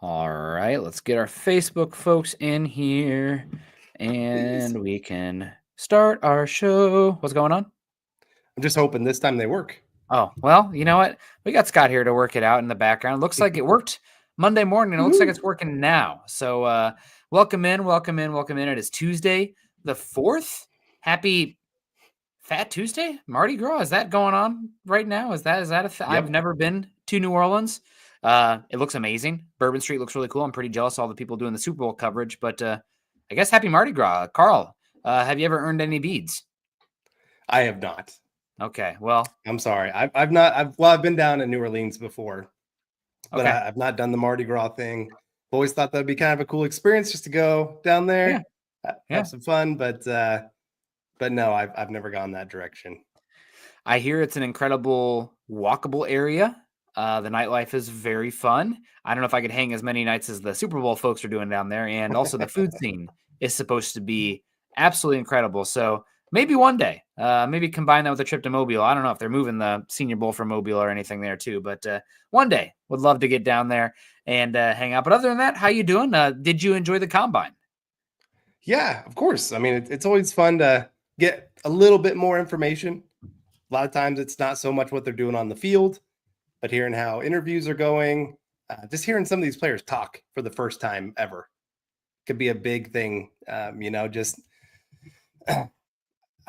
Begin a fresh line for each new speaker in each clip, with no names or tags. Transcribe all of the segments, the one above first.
All right, let's get our Facebook folks in here
Please.
and we can start our show. What's going on?
I'm just hoping this time they work.
Oh, well, you know what? We got Scott here to work it out in the background. Looks like it worked Monday morning. It looks like
Woohoo.
it's working now. So, welcome in, welcome in, welcome in. It is Tuesday, the 4th. Happy Fat Tuesday, Mardi Gras. Is that going on right now? Is that I've
Yep.
never been to New Orleans. It looks amazing. Bourbon Street looks really cool. I'm pretty jealous of all the people doing the Super Bowl coverage. But I guess happy Mardi Gras, Carl. Have you ever earned any beads?
I have not.
Okay, well,
I'm sorry. I've not. I've been down in New Orleans before, but
okay,
I've not done the Mardi Gras thing. I've always thought that'd be kind of a cool experience just to go down
yeah,
there,
yeah.
have some fun. But no, I've never gone that direction.
I hear it's an incredible walkable area. The nightlife is very fun. I don't know if I could hang as many nights as the Super Bowl folks are doing down there. And also the food scene is supposed to be absolutely incredible. So maybe one day, maybe combine that with a trip to Mobile. I don't know if they're moving the Senior Bowl from Mobile or anything there too, but one day would love to get down there and hang out. But other than that, how you doing? Did you enjoy the combine?
Yeah, of course. I mean, it's always fun to get a little bit more information. A lot of times, it's not so much what they're doing on the field, but hearing how interviews are going, just hearing some of these players talk for the first time ever could be a big thing. Just I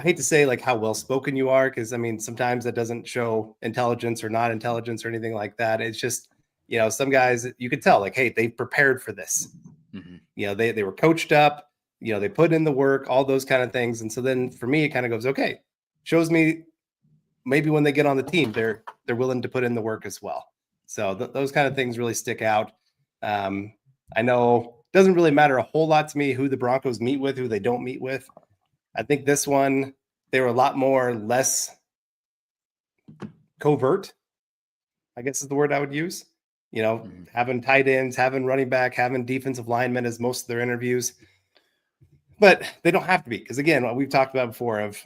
hate to say like how well spoken you are, because I mean sometimes that doesn't show intelligence or not intelligence or anything like that. It's just some guys you could tell like, hey, they prepared for this.
Mhm.
They were coached up. They put in the work, all those kind of things. And so then for me, it kind of goes, okay, shows me maybe when they get on the team, they're willing to put in the work as well. So those kind of things really stick out. Um, I know it doesn't really matter a whole lot to me who the Broncos meet with, who they don't meet with. I think this one they were a lot more less covert, I guess is the word I would use.
Mhm.
Having tight ends, having running back, having defensive linemen as most of their interviews. But they don't have to be, because again, what we've talked about before of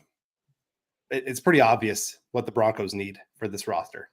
it's pretty obvious what the Broncos need for this roster.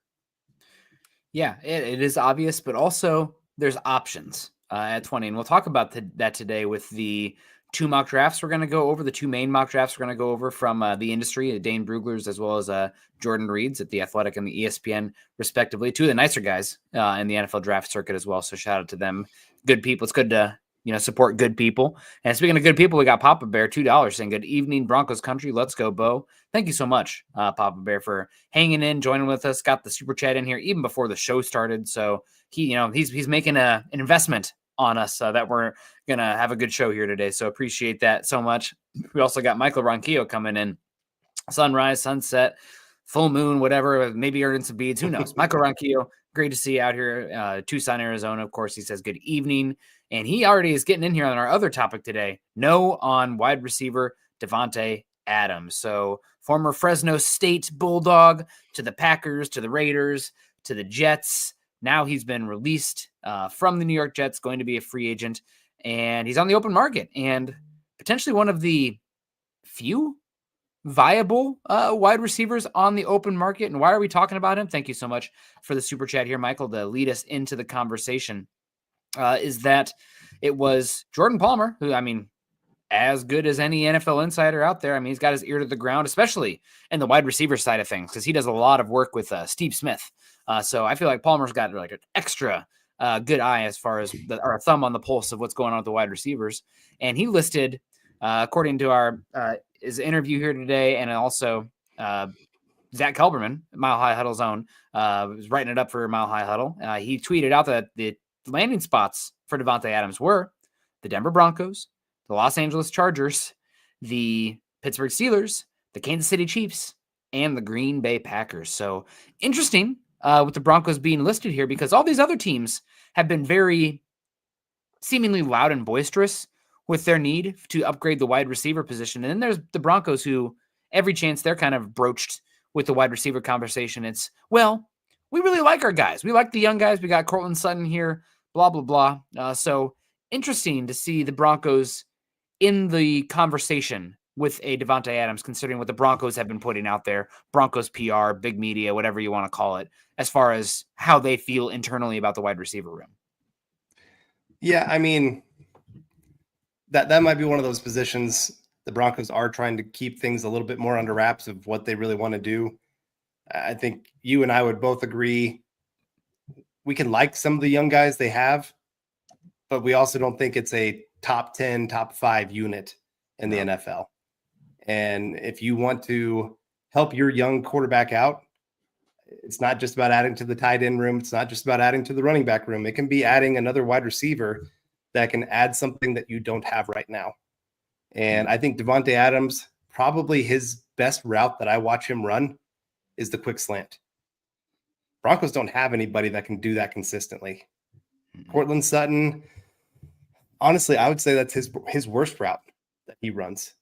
Yeah, it is obvious, but also there's options at 20. And we'll talk about that today with the two mock drafts we're going to go over, the two main mock drafts we're going to go over from the industry, Dane Brugler's as well as Jordan Reed's at The Athletic and the ESPN, respectively. Two of the nicer guys in the NFL draft circuit as well. So shout out to them. Good people. It's good to support good people. And speaking of good people, we got Papa Bear, $2 saying, good evening, Broncos country. Let's go, Bo. Thank you so much, Papa Bear, for hanging in, joining with us. Got the super chat in here even before the show started. So he's making an investment on us that we're going to have a good show here today. So appreciate that so much. We also got Michael Ronquillo coming in. Sunrise, sunset, full moon, whatever, maybe earning some beads. Who knows? Michael Ronquillo, great to see you out here. Tucson, Arizona. Of course, he says good evening. And he already is getting in here on our other topic today. No on wide receiver Davante Adams. So former Fresno State Bulldog to the Packers, to the Raiders, to the Jets. Now he's been released from the New York Jets, going to be a free agent. And he's on the open market and potentially one of the few viable wide receivers on the open market. And why are we talking about him? Thank you so much for the super chat here, Michael, to lead us into the conversation. Is that it was Jordan Palmer, who, I mean, as good as any NFL insider out there. I mean, he's got his ear to the ground, especially in the wide receiver side of things, because he does a lot of work with Steve Smith. So I feel like Palmer's got like an extra good eye as far as or a thumb on the pulse of what's going on with the wide receivers. And he listed, according to our his interview here today, and also Zach Kelberman, Mile High Huddle's own, was writing it up for Mile High Huddle. He tweeted out that the landing spots for Davante Adams were the Denver Broncos, the Los Angeles Chargers, the Pittsburgh Steelers, the Kansas City Chiefs, and the Green Bay Packers. So interesting with the Broncos being listed here, because all these other teams have been very seemingly loud and boisterous with their need to upgrade the wide receiver position. And then there's the Broncos, who every chance they're kind of broached with the wide receiver conversation. It's, well, we really like our guys. We like the young guys. We got Cortland Sutton here, blah, blah, blah. So interesting to see the Broncos in the conversation with a Davante Adams, considering what the Broncos have been putting out there, Broncos PR, big media, whatever you want to call it, as far as how they feel internally about the wide receiver room.
Yeah, I mean, that might be one of those positions the Broncos are trying to keep things a little bit more under wraps of what they really want to do. I think you and I would both agree we can like some of the young guys they have, but we also don't think it's a top 10, top 5 unit in the
No.
NFL. And if you want to help your young quarterback out, it's not just about adding to the tight end room. It's not just about adding to the running back room. It can be adding another wide receiver that can add something that you don't have right now. And I think Devontae Adams, probably his best route that I watch him run is the quick slant. Broncos don't have anybody that can do that consistently. Cortland Sutton, honestly, I would say that's his worst route that he runs.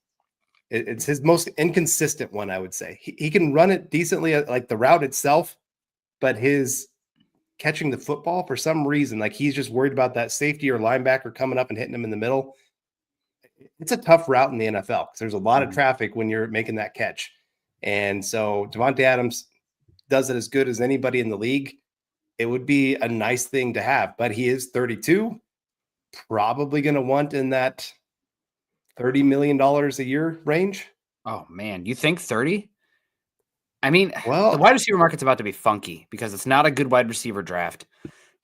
It's his most inconsistent one, I would say. He can run it decently, like the route itself, but his catching the football, for some reason, like he's just worried about that safety or linebacker coming up and hitting him in the middle. It's a tough route in the NFL because there's a lot of traffic when you're making that catch. And so Devontae Adams does it as good as anybody in the league. It would be a nice thing to have, but he is 32, probably going to want in that $30 million a year range.
Oh man, you think 30? I mean,
Well,
the wide receiver market's about to be funky because it's not a good wide receiver draft.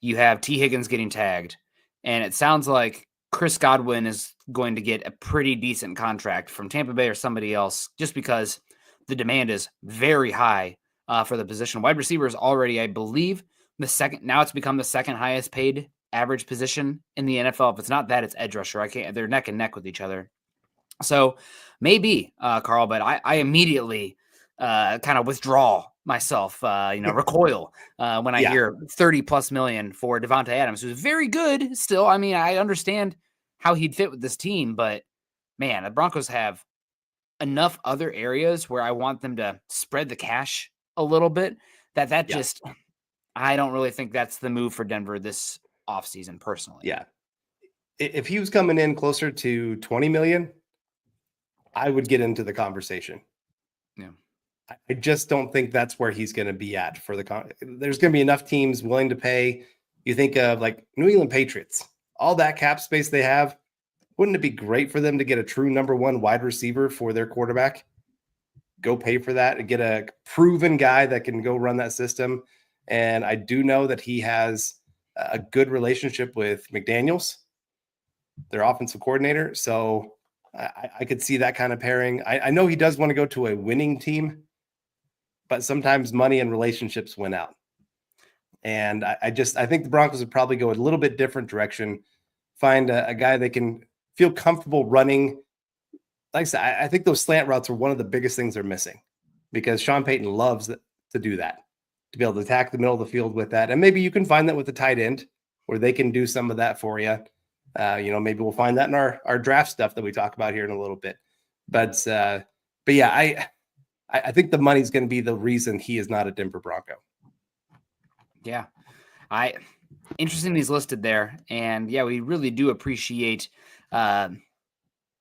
You have T. Higgins getting tagged, and it sounds like Chris Godwin is going to get a pretty decent contract from Tampa Bay or somebody else just because the demand is very high for the position. Wide receiver is already, I believe, the second. Now it's become the second highest paid average position in the NFL. If it's not that, it's edge rusher. They're neck and neck with each other. So maybe, Carl, but I immediately kind of withdraw myself, recoil when I hear 30 plus million for Devontae Adams, who's very good still. I mean, I understand how he'd fit with this team, but man, the Broncos have enough other areas where I want them to spread the cash a little bit just, I don't really think that's the move for Denver this offseason personally.
Yeah. If he was coming in closer to 20 million, I would get into the conversation.
Yeah.
I just don't think that's where he's going to be at for there's going to be enough teams willing to pay. You think of like New England Patriots, all that cap space they have. Wouldn't it be great for them to get a true number one wide receiver for their quarterback? Go pay for that and get a proven guy that can go run that system. And I do know that he has a good relationship with McDaniels, their offensive coordinator. So I could see that kind of pairing. I know he does want to go to a winning team, but sometimes money and relationships win out. And I think the Broncos would probably go a little bit different direction, find a guy they can feel comfortable running. Like I said, I think those slant routes are one of the biggest things they're missing because Sean Payton loves to do that, to be able to attack the middle of the field with that. And maybe you can find that with the tight end where they can do some of that for you. Maybe we'll find that in our draft stuff that we talk about here in a little bit. But yeah, I think the money's going to be the reason he is not a Denver Bronco.
Yeah. Interesting he's listed there. And yeah, we really do appreciate Zach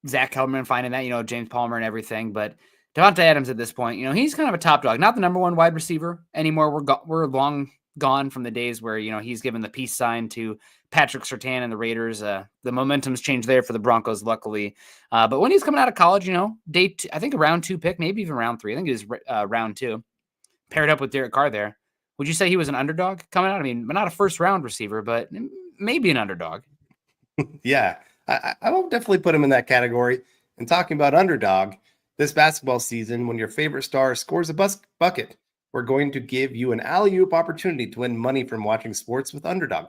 Kelberman finding that, James Palmer and everything. But Devontae Adams at this point, he's kind of a top dog, not the number one wide receiver anymore. We're long gone from the days where, he's given the peace sign to Patrick Surtain and the Raiders. The momentum's changed there for the Broncos, luckily. But when he's coming out of college, I think a round 2 pick, maybe even round 3. I think it was round 2, paired up with Derek Carr there. Would you say he was an underdog coming out? I mean, not a first round receiver, but maybe an underdog.
Yeah, I will definitely put him in that category. And talking about underdog, this basketball season, when your favorite star scores a bucket, we're going to give you an alley-oop opportunity to win money from watching sports with Underdog.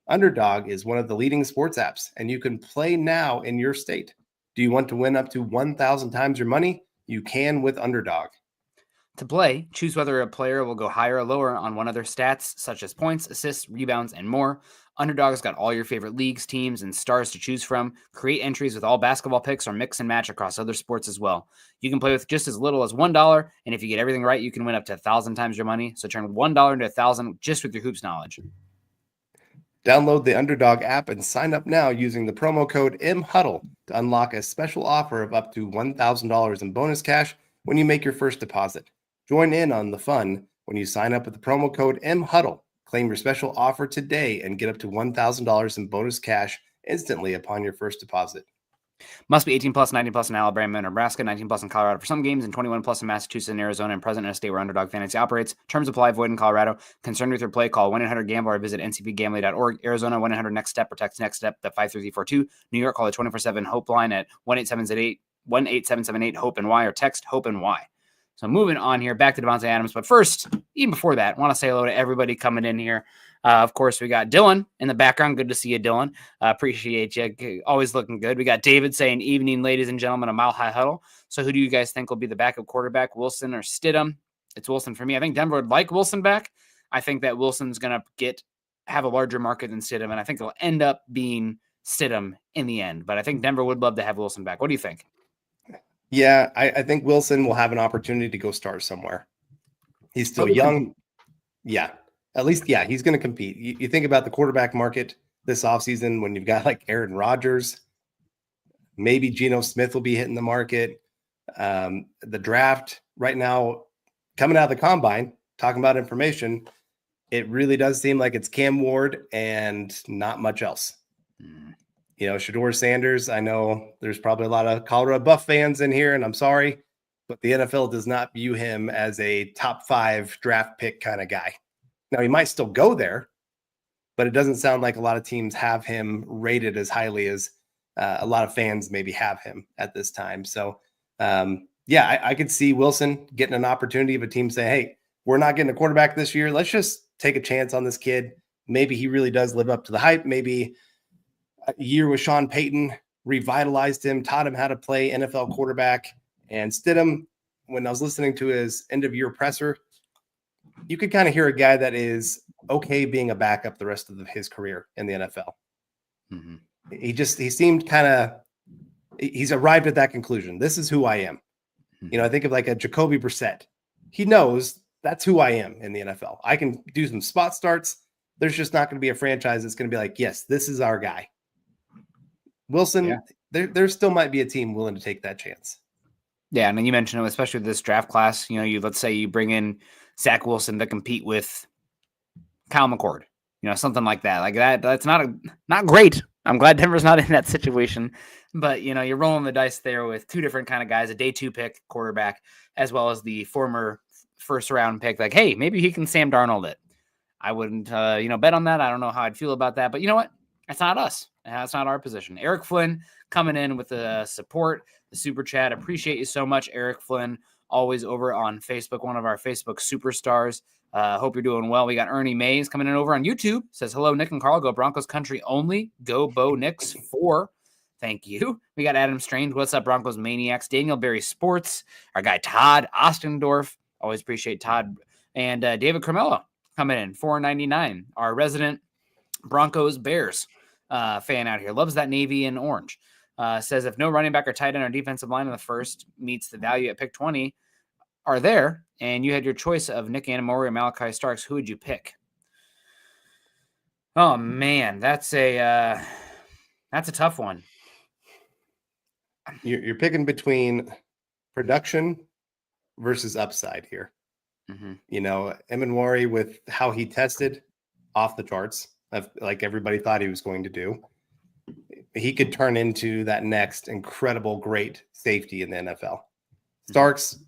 Underdog is one of the leading sports apps, and you can play now in your state. Do you want to win up to 1,000 times your money? You can with Underdog.
To play, choose whether a player will go higher or lower on one of their stats, such as points, assists, rebounds, and more. Underdog's got all your favorite leagues, teams, and stars to choose from. Create entries with all basketball picks or mix and match across other sports as well. You can play with just as little as $1, and if you get everything right, you can win up to 1,000 times your money. So turn $1 into 1,000 just with your hoops knowledge.
Download the Underdog app and sign up now using the promo code MHuddle to unlock a special offer of up to $1,000 in bonus cash when you make your first deposit. Join in on the fun when you sign up with the promo code MHuddle. Claim your special offer today and get up to $1,000 in bonus cash instantly upon your first deposit.
Must be 18 plus, 19 plus in Alabama and Nebraska, 19 plus in Colorado for some games, and 21 plus in Massachusetts and Arizona, and present in a state where Underdog Fantasy operates. Terms apply. Void in Colorado. Concerned with your play? Call 1-800-GAMBLER or visit ncpgambling.org. Arizona 1-800-NEXT-STEP or text NEXT STEP to 53342. New York, call the 24/7 Hope line at 1-877-8 Hope and Y or text Hope and Y. So moving on here, back to Devontae Adams. But first, even before that, I want to say hello to everybody coming in here. Of course, we got Dylan in the background. Good to see you, Dylan. Appreciate you. Always looking good. We got David saying, evening, ladies and gentlemen, a Mile High Huddle. So who do you guys think will be the backup quarterback, Wilson or Stidham? It's Wilson for me. I think Denver would like Wilson back. I think that Wilson's going to have a larger market than Stidham, and I think it'll end up being Stidham in the end. But I think Denver would love to have Wilson back. What do you think?
Yeah, I think Wilson will have an opportunity to go start somewhere. He's still young. Yeah. At least, yeah, he's going to compete. You think about the quarterback market this offseason when you've got like Aaron Rodgers, maybe Geno Smith will be hitting the market. The draft right now, coming out of the combine, talking about information, it really does seem like it's Cam Ward and not much else. You know, Shedeur Sanders, I know there's probably a lot of Colorado Buff fans in here, and I'm sorry, but the NFL does not view him as a top 5 draft pick kind of guy. Now, he might still go there, but it doesn't sound like a lot of teams have him rated as highly as a lot of fans maybe have him at this time. So, yeah, I could see Wilson getting an opportunity of a team saying, hey, we're not getting a quarterback this year. Let's just take a chance on this kid. Maybe he really does live up to the hype. Maybe a year with Sean Payton revitalized him, taught him how to play NFL quarterback. And Stidham, when I was listening to his end-of-year presser, you could kind of hear a guy that is okay being a backup the rest of his career in the NFL. Mm-hmm. He seemed he's arrived at that conclusion. This is who I am. Mm-hmm. You know, I think of like a Jacoby Brissett. He knows that's who I am in the NFL. I can do some spot starts. There's just not going to be a franchise that's going to be like, yes, this is our guy. Wilson, yeah. There still might be a team willing to take that chance.
Yeah, and then you mentioned, especially with this draft class, you know, let's say you bring in Zach Wilson to compete with Kyle McCord, you know, something like that. Like that's not great. I'm glad Denver's not in that situation, but you know, you're rolling the dice there with two different kind of guys, a day 2 pick quarterback, as well as the former first round pick. Like, hey, maybe he can Sam Darnold it. I wouldn't, bet on that. I don't know how I'd feel about that, but you know what? That's not us. That's not our position. Eric Flynn coming in with the support, the super chat. Appreciate you so much, Eric Flynn. Always over on Facebook, one of our Facebook superstars. Hope you're doing well. We got Ernie Mays coming in over on YouTube. Says, hello, Nick and Carl. Go Broncos country only. Go Bo Nix 4. Thank you. We got Adam Strange. What's up, Broncos Maniacs? Daniel Berry Sports. Our guy Todd Ostendorf. Always appreciate Todd. And David Carmelo coming in, $4.99. Our resident Broncos Bears fan out here. Loves that navy and orange. Says, if no running back or tight end or defensive line in the first meets the value at pick 20 are there, and you had your choice of Nick Anamori or Malachi Starks, who would you pick? Oh, man, that's a tough one.
You're picking between production versus upside here. Mm-hmm. You know, Anamori, with how he tested, off the charts, like everybody thought he was going to do. He could turn into that next incredible, great safety in the NFL. Starks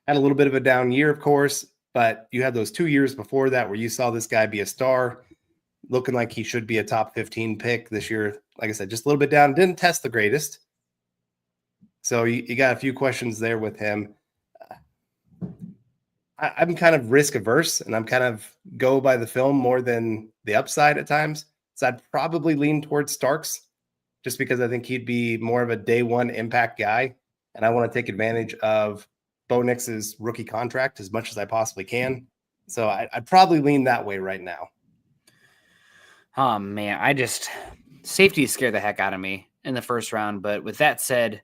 had a little bit of a down year, of course, but you had those 2 years before that where you saw this guy be a star, looking like he should be a top 15 pick this year. Like I said, just a little bit down, didn't test the greatest. So you got a few questions there with him. I'm kind of risk averse, and I'm kind of go by the film more than the upside at times. So I'd probably lean towards Starks, just because I think he'd be more of a day 1 impact guy. And I want to take advantage of Bo Nix's rookie contract as much as I possibly can. So I'd probably lean that way right now.
Oh, man, safety scared the heck out of me in the first round. But with that said,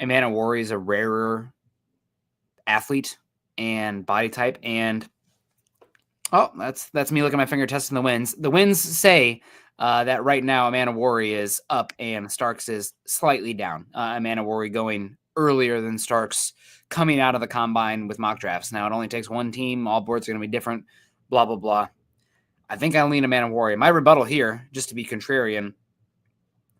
Anamori is a rarer athlete and body type. And, that's me looking at my finger testing the wins. The wins say that right now Anamori is up and Starks is slightly down. Anamori going earlier than Starks coming out of the combine with mock drafts. Now it only takes one team. All boards are going to be different, blah, blah, blah. I think I lean Anamori. My rebuttal here, just to be contrarian,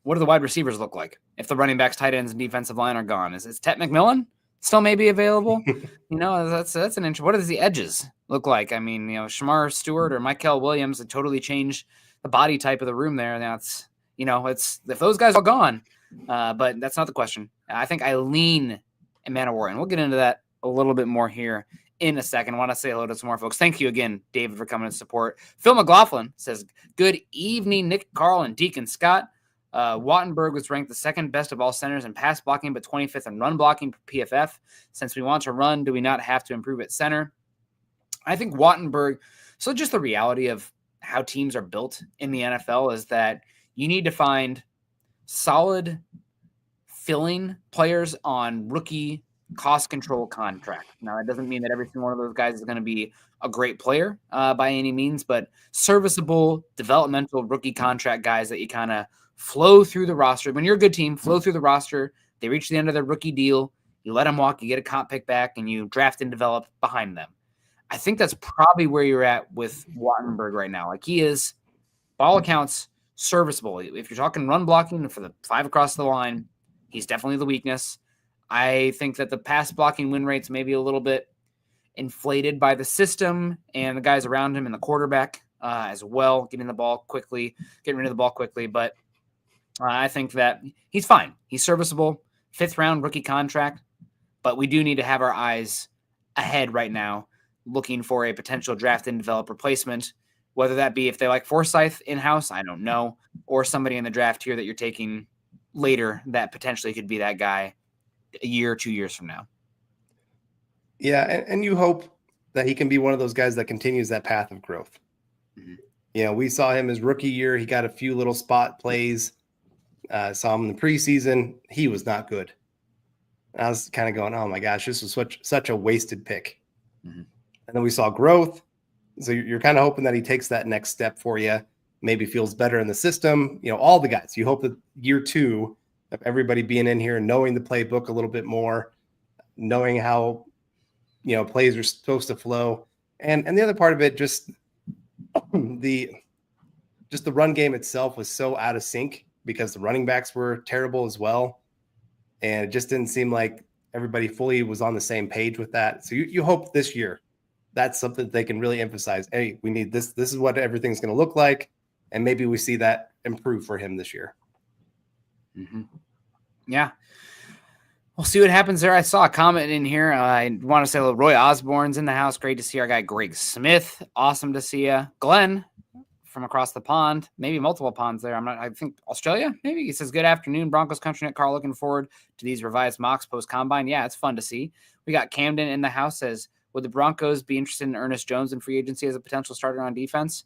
what do the wide receivers look like if the running backs, tight ends, and defensive line are gone? Is Ted McMillan still maybe available? That's an interesting. What does the edges look like? I mean, Shamar Stewart or Michael Williams would totally change the body type of the room there. That's it's if those guys are gone, but that's not the question. I think I lean Amanda Warren. We'll get into that a little bit more here in a second. I want to say hello to some more folks. Thank you again, David, for coming to support. Phil McLaughlin says, good evening, Nick, Carl, and Deacon Scott. Wattenberg was ranked the second best of all centers in pass blocking, but 25th in run blocking for PFF. Since we want to run, do we not have to improve at center? I think Wattenberg, so just the reality of how teams are built in the NFL is that you need to find solid filling players on rookie cost control contract. Now, that doesn't mean that every single one of those guys is going to be a great player by any means, but serviceable developmental rookie contract guys that you kind of flow through the roster. When you're a good team, flow through the roster. They reach the end of their rookie deal. You let them walk, you get a comp pick back, and you draft and develop behind them. I think that's probably where you're at with Wattenberg right now. Like, he is, by all accounts, serviceable. If you're talking run blocking for the 5 across the line, he's definitely the weakness. I think that the pass blocking win rates may be a little bit inflated by the system and the guys around him and the quarterback as well, getting rid of the ball quickly. But I think that he's fine. He's serviceable. 5th round rookie contract. But we do need to have our eyes ahead right now, looking for a potential draft and develop replacement, whether that be if they like Forsyth in-house, I don't know, or somebody in the draft here that you're taking later that potentially could be that guy a year or 2 years from now.
Yeah, and you hope that he can be one of those guys that continues that path of growth. Mm-hmm. We saw him his rookie year. He got a few little spot plays. Saw him in the preseason. He was not good. I was kind of going, oh my gosh, this was such a wasted pick. Mm-hmm. And then we saw growth. So you're kind of hoping that he takes that next step for you, maybe feels better in the system. All the guys. You hope that year 2 of everybody being in here and knowing the playbook a little bit more, knowing how, plays are supposed to flow. And the other part of it, just the run game itself was so out of sync because the running backs were terrible as well. And it just didn't seem like everybody fully was on the same page with that. So you hope this year that's something that they can really emphasize. Hey, we need this. This is what everything's going to look like. And maybe we see that improve for him this year.
Mm-hmm. Yeah. We'll see what happens there. I saw a comment in here. I want to say Roy Osborne's in the house. Great to see our guy Greg Smith. Awesome to see you. Glenn from across the pond, maybe multiple ponds there. I think Australia, maybe. He says, good afternoon, Broncos Country Net. Carl, looking forward to these revised mocks post-combine. Yeah, it's fun to see. We got Camden in the house. Says, would the Broncos be interested in Ernest Jones in free agency as a potential starter on defense?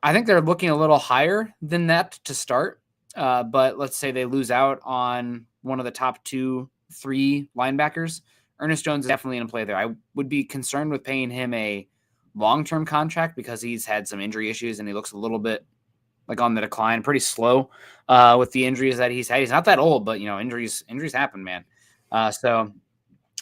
I think they're looking a little higher than that to start. But let's say they lose out on one of the top 2-3 linebackers. Ernest Jones is definitely in play there. I would be concerned with paying him a long-term contract because he's had some injury issues and he looks a little bit like on the decline, pretty slow with the injuries that he's had. He's not that old, but injuries happen, man. So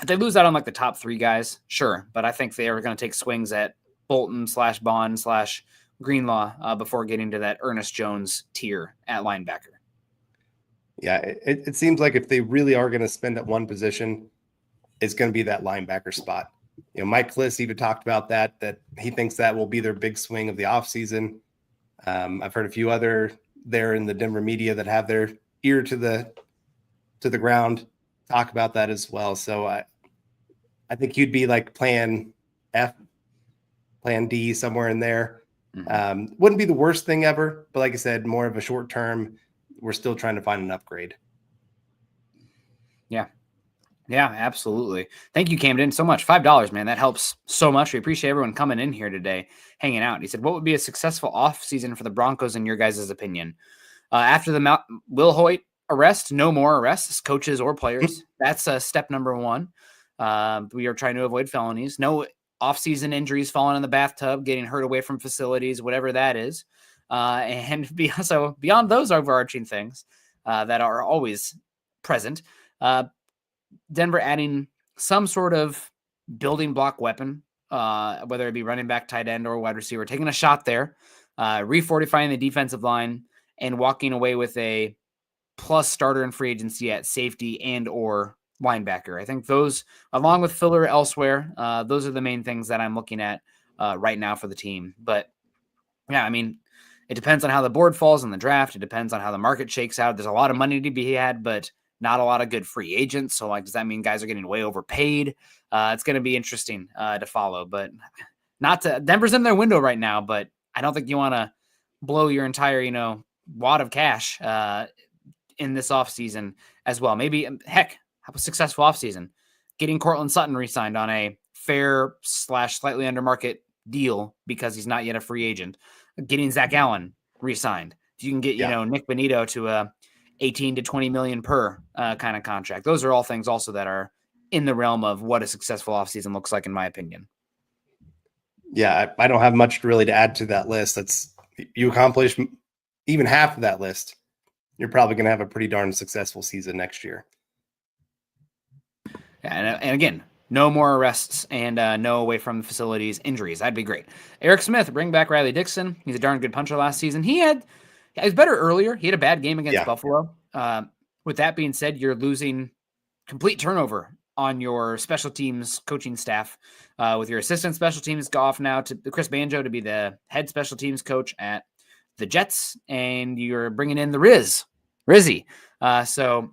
if they lose out on like the top 3 guys, sure. But I think they are going to take swings at Bolton / Bond / Greenlaw before getting to that Ernest Jones tier at linebacker.
Yeah, it seems like if they really are going to spend at one position, it's going to be that linebacker spot. Mike Kliss even talked about that he thinks that will be their big swing of the offseason. I've heard a few other there in the Denver media that have their ear to the ground talk about that as well. So I think you'd be like plan F, plan D, somewhere in there. Mm-hmm. Wouldn't be the worst thing ever, but like I said, more of a short term. We're still trying to find an upgrade.
Yeah, absolutely. Thank you, Camden, so much. $5, man. That helps so much. We appreciate everyone coming in here today, hanging out. He said, what would be a successful offseason for the Broncos in your guys' opinion? After the Will Hoyt arrest, no more arrests, coaches or players. That's step number 1. We are trying to avoid felonies. No offseason injuries, falling in the bathtub, getting hurt away from facilities, whatever that is. And beyond those overarching things that are always present, Denver adding some sort of building block weapon, whether it be running back, tight end, or wide receiver, taking a shot there, refortifying the defensive line, and walking away with a plus starter and free agency at safety and or linebacker. I think those, along with filler elsewhere, those are the main things that I'm looking at right now for the team. But yeah, I mean, it depends on how the board falls in the draft. It depends on how the market shakes out. There's a lot of money to be had, but not a lot of good free agents. So, like, does that mean guys are getting way overpaid? It's going to be interesting to follow. But Denver's in their window right now, but I don't think you want to blow your entire, wad of cash in this offseason as well. Maybe, heck, have a successful offseason. Getting Cortland Sutton re-signed on a fair / slightly under market deal because he's not yet a free agent. Getting Zach Allen re-signed. If you can get, Nick Benito to a 18 to 20 million per kind of contract. Those are all things also that are in the realm of what a successful offseason looks like, in my opinion.
Yeah, I don't have much really to add to that list. You accomplish even half of that list, you're probably going to have a pretty darn successful season next year.
Yeah, and again, no more arrests and no away from the facilities injuries. That'd be great. Eric Smith, bring back Riley Dixon. He's a darn good puncher last season. He was better earlier. He had a bad game against Buffalo. With that being said, you're losing complete turnover on your special teams coaching staff with your assistant special teams go off now to Chris Banjo to be the head special teams coach at the Jets, and you're bringing in the Rizzy. So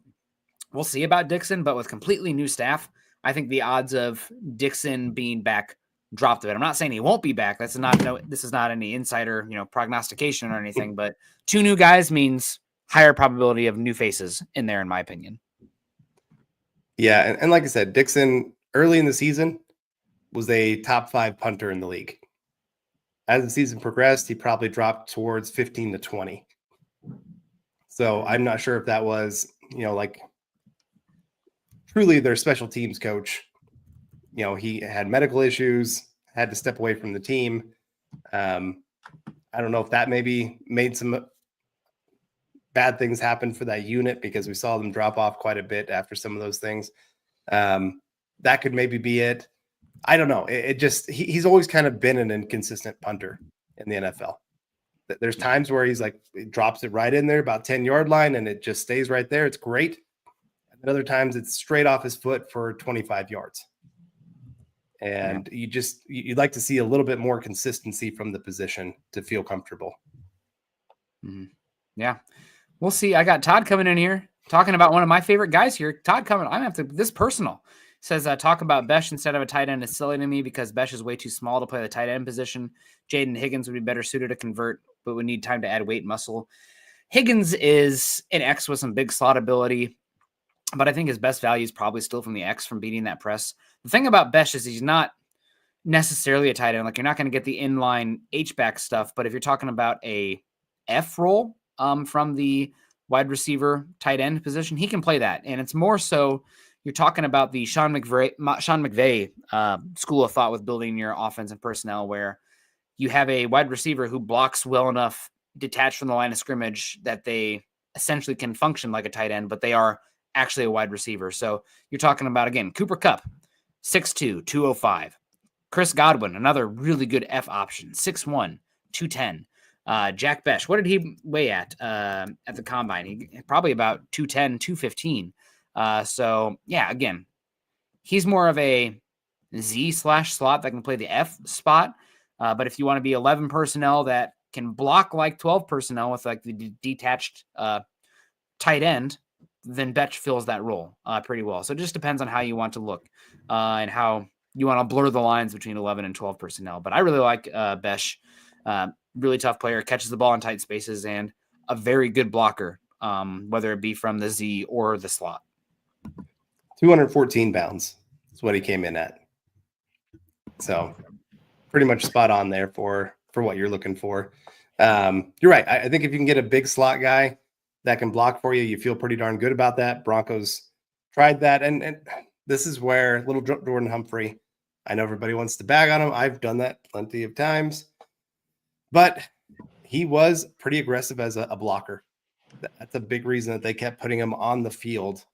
we'll see about Dixon, but with completely new staff, I think the odds of Dixon being back dropped a bit. I'm not saying he won't be back. This is not any insider, prognostication or anything, but 2 new guys means higher probability of new faces in there, in my opinion.
Yeah. And like I said, Dixon early in the season was a top 5 punter in the league. As the season progressed, he probably dropped towards 15 to 20. So I'm not sure if that was, truly their special teams coach. He had medical issues, had to step away from the team. I don't know if that maybe made some bad things happen for that unit because we saw them drop off quite a bit after some of those things. That could maybe be it. I don't know. He's always kind of been an inconsistent punter in the NFL. There's times where he drops it right in there about 10-yard line and it just stays right there. It's great. And other times it's straight off his foot for 25 yards. And you'd like to see a little bit more consistency from the position to feel comfortable.
Mm-hmm. Yeah. We'll see. I got Todd coming in here talking about one of my favorite guys here. Todd coming. I'm going to have to, this personal. Says, talk about Besh instead of a tight end is silly to me because Besh is way too small to play the tight end position. Jaden Higgins would be better suited to convert, but would need time to add weight and muscle. Higgins is an X with some big slot ability, but I think his best value is probably still from the X from beating that press. The thing about Besh is he's not necessarily a tight end. Like, you're not going to get the inline H-back stuff, but if you're talking about a F role from the wide receiver tight end position, he can play that. And it's more so you're talking about the Sean McVay school of thought with building your offense and personnel, where you have a wide receiver who blocks well enough detached from the line of scrimmage that they essentially can function like a tight end, but they are actually a wide receiver. So you're talking about, again, Cooper Kupp, 6'2", 205. Chris Godwin, another really good F option, 6'1", 210. Jack Besh, what did he weigh at the combine? He probably about 210, 215. So yeah, again, he's more of a Z/slot that can play the F spot. But if you want to be 11 personnel that can block like 12 personnel with like the detached tight end, then Besh fills that role pretty well. So it just depends on how you want to look and how you want to blur the lines between 11 and 12 personnel. But I really like Besh. Really tough player, catches the ball in tight spaces, and a very good blocker, whether it be from the Z or the slot.
214 pounds is what he came in at. So pretty much spot on there for what you're looking for. You're right. I think if you can get a big slot guy that can block for you, you feel pretty darn good about that. Broncos tried that. And this is where little Jordan Humphrey, I know everybody wants to bag on him. I've done that plenty of times. But he was pretty aggressive as a blocker. That's a big reason that they kept putting him on the field,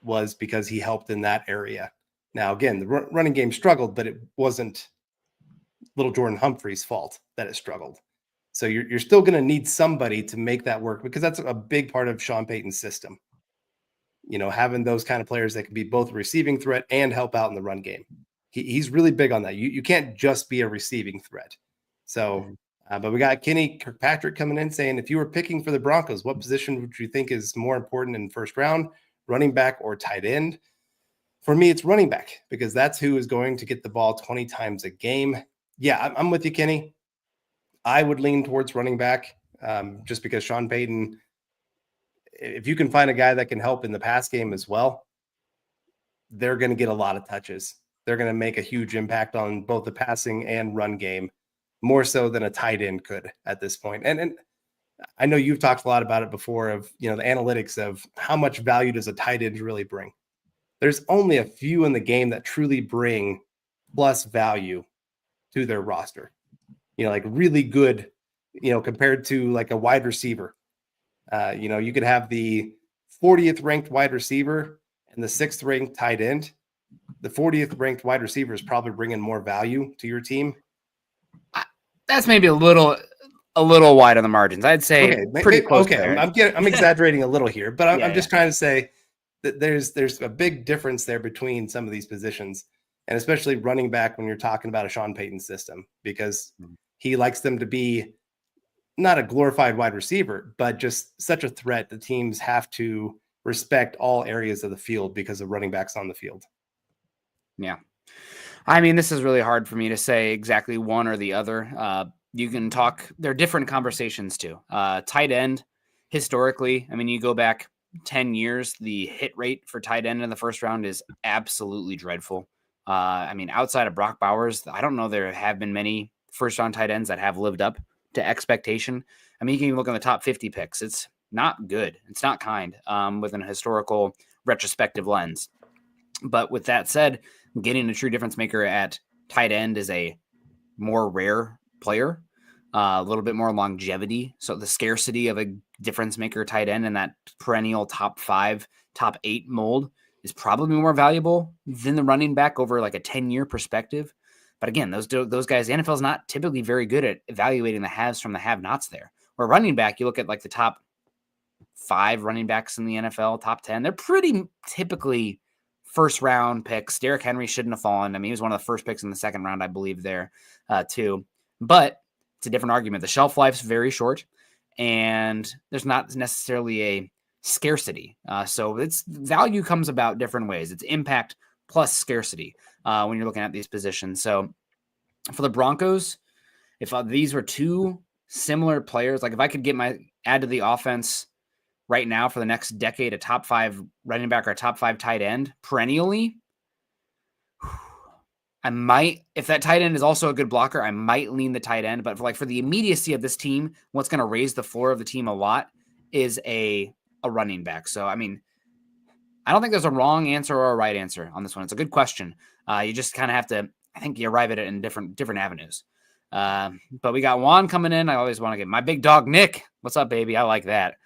was because he helped in that area. Now, again, the running game struggled, but it wasn't little Jordan Humphrey's fault that it struggled. So you're still going to need somebody to make that work, because that's a big part of Sean Payton's system. Having those kind of players that can be both a receiving threat and help out in the run game. He's really big on that. You can't just be a receiving threat. So, but we got Kenny Kirkpatrick coming in saying, if you were picking for the Broncos, what position would you think is more important in first round, running back or tight end? For me, it's running back, because that's who is going to get the ball 20 times a game. Yeah, I'm with you, Kenny. I would lean towards running back, just because Sean Payton, if you can find a guy that can help in the pass game as well, they're going to get a lot of touches. They're going to make a huge impact on both the passing and run game, more so than a tight end could at this point. And I know you've talked a lot about it before, of the analytics of how much value does a tight end really bring. There's only a few in the game that truly bring plus value to their roster. Like really good, compared to like a wide receiver. You could have the 40th ranked wide receiver and the 6th ranked tight end. The 40th ranked wide receiver is probably bringing more value to your team.
That's maybe a little wide on the margins. I'd say pretty close.
Okay, I'm exaggerating a little here, but I'm just trying to say that there's a big difference there between some of these positions, and especially running back when you're talking about a Sean Payton system, because he likes them to be not a glorified wide receiver, but just such a threat that teams have to respect all areas of the field because of running backs on the field.
Yeah. I mean, this is really hard for me to say exactly one or the other. You can talk, they're different conversations too. Tight end, historically, I mean, you go back 10 years, the hit rate for tight end in the first round is absolutely dreadful. I mean, outside of Brock Bowers, I don't know there have been many first round tight ends that have lived up to expectation. I mean, you can even look on the top 50 picks. It's not good. It's not kind, with an historical retrospective lens. But with that said, getting a true difference maker at tight end is a more rare player, a little bit more longevity. So the scarcity of a difference maker tight end in that perennial top 5, top 8 mold is probably more valuable than the running back over like a 10-year perspective. But again, those guys, the NFL is not typically very good at evaluating the haves from the have-nots there. Where running back, you look at like the top 5 running backs in the NFL, top 10, they're pretty typically first round picks. Derrick Henry shouldn't have fallen. I mean, he was one of the first picks in the second round, I believe, there too. But it's a different argument. The shelf life's very short, and there's not necessarily a scarcity. So its value comes about different ways. It's impact plus scarcity when you're looking at these positions. So for the Broncos, if these were two similar players, like if I could add to the offense right now for the next decade, a top 5 running back or a top 5 tight end perennially, I might, if that tight end is also a good blocker, I might lean the tight end. But for the immediacy of this team, what's going to raise the floor of the team a lot is a running back. So, I mean, I don't think there's a wrong answer or a right answer on this one. It's a good question. You just kind of have to, I think you arrive at it in different avenues. But we got Juan coming in. I always want to get my big dog, Nick. What's up, baby? I like that.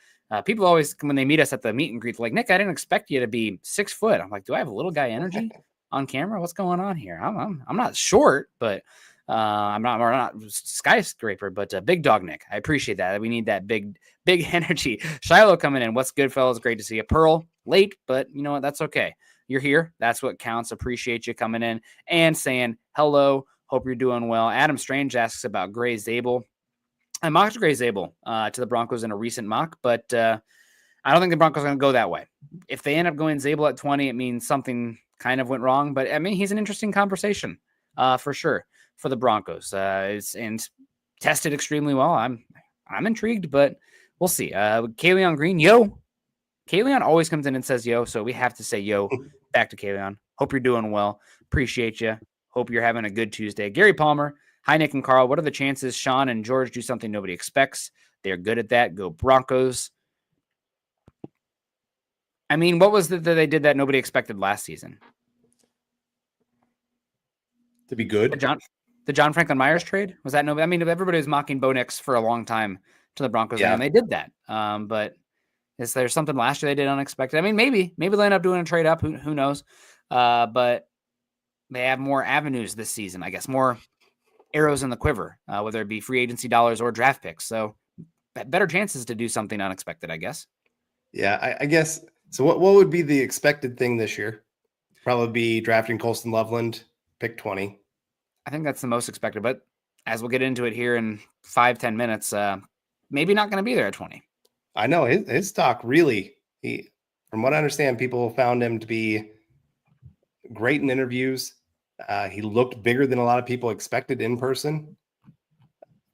People always, when they meet us at the meet and greet, like, Nick, I didn't expect you to be 6 foot. I'm like, do I have a little guy energy on camera? What's going on here? I'm not short, but we're not skyscraper, but big dog Nick. I appreciate that. We need that big energy. Shiloh coming in. What's good, fellas? Great to see you. Pearl, late, but you know what? That's okay. You're here. That's what counts. Appreciate you coming in and saying hello. Hope you're doing well. Adam Strange asks about Gray Zabel. I mocked Gray Zabel to the Broncos in a recent mock, but I don't think the Broncos are going to go that way. If they end up going Zabel at 20, it means something kind of went wrong. But I mean, he's an interesting conversation for sure for the Broncos. And tested extremely well. I'm intrigued, but we'll see. Kayleon Green, yo. Kayleon always comes in and says yo, so we have to say yo back to Kayleon. Hope you're doing well. Appreciate you. Hope you're having a good Tuesday. Gary Palmer. Hi, Nick and Carl. What are the chances Sean and George do something nobody expects? They're good at that. Go Broncos. I mean, what was it that they did that nobody expected last season?
To be good?
The John Franklin Myers trade? Was that nobody? I mean, everybody was mocking Bo Nix for a long time to the Broncos, and they did that. But is there something last year they did unexpected? I mean, maybe they end up doing a trade up. Who knows? But they have more avenues this season, I guess, more arrows in the quiver, whether it be free agency dollars or draft picks. So better chances to do something unexpected, I guess.
Yeah, I guess. So what would be the expected thing this year? Probably be drafting Colston Loveland, pick 20.
I think that's the most expected, but as we'll get into it here in 5-10 minutes, maybe not going to be there at 20.
I know his stock really, from what I understand, people found him to be great in interviews. He looked bigger than a lot of people expected in person.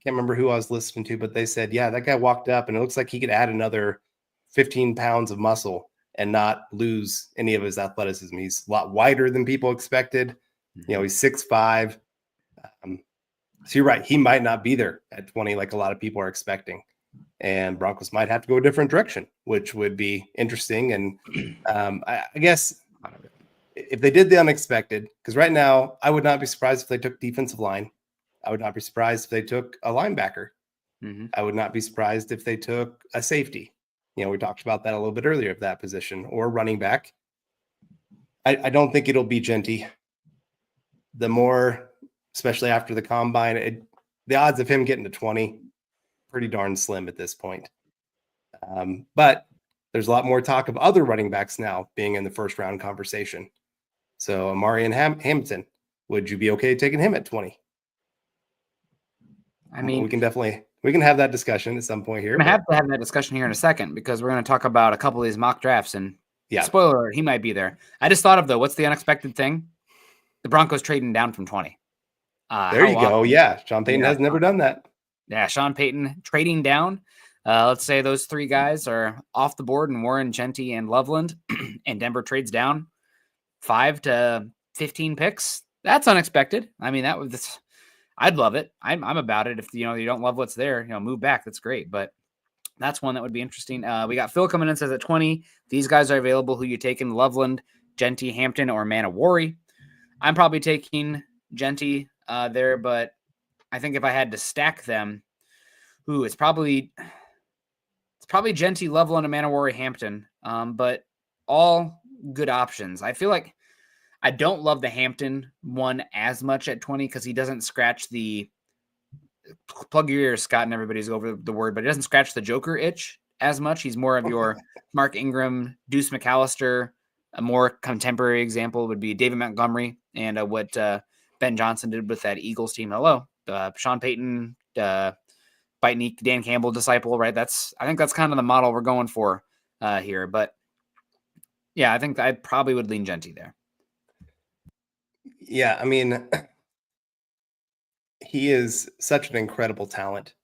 Can't remember who I was listening to, but they said, yeah, that guy walked up and it looks like he could add another 15 pounds of muscle and not lose any of his athleticism. He's a lot wider than people expected. You know, he's 6'5". So you're right. He might not be there at 20 like a lot of people are expecting. And Broncos might have to go a different direction, which would be interesting. And I guess if they did the unexpected, because right now I would not be surprised if they took defensive line. I would not be surprised if they took a linebacker. I would not be surprised if they took a safety. You know, we talked about that a little bit earlier of that position, or running back. I don't think it'll be Genty. The more, especially after the combine, the odds of him getting to 20, pretty darn slim at this point. But there's a lot more talk of other running backs now being in the first round conversation. So Amari and Hampton, would you be okay taking him at 20?
I mean,
we can have that discussion at some point here.
We're going to have that discussion here in a second, because we're going to talk about a couple of these mock drafts, and spoiler alert, he might be there. I just thought of, though, what's the unexpected thing? The Broncos trading down from 20.
There you go. Yeah. Sean Payton has never done that.
Yeah. Sean Payton trading down. Let's say those three guys are off the board, and Warren, Genty, and Loveland, and Denver trades down 5 to 15 picks. That's unexpected. I mean, I'd love it. I'm about it. If you don't love what's there, move back. That's great. But that's one that would be interesting. We got Phil coming in, says at 20, these guys are available. Who you taking? Loveland, Genty, Hampton, or Manawari? I'm probably taking Genty there, but I think if I had to stack them, it's probably Genty, Loveland, and Manawari, Hampton. But all good options. I feel like I don't love the Hampton one as much at 20, because he doesn't scratch the plug your ears, Scott, and everybody's over the word, but he doesn't scratch the Joker itch as much. He's more of your Mark Ingram, Deuce McAllister. A more contemporary example would be David Montgomery and what Ben Johnson did with that Eagles team. Hello, Sean Payton, Bite Dan Campbell disciple, right? I think that's kind of the model we're going for here. But yeah, I think I probably would lean Genty there.
Yeah, I mean, he is such an incredible talent.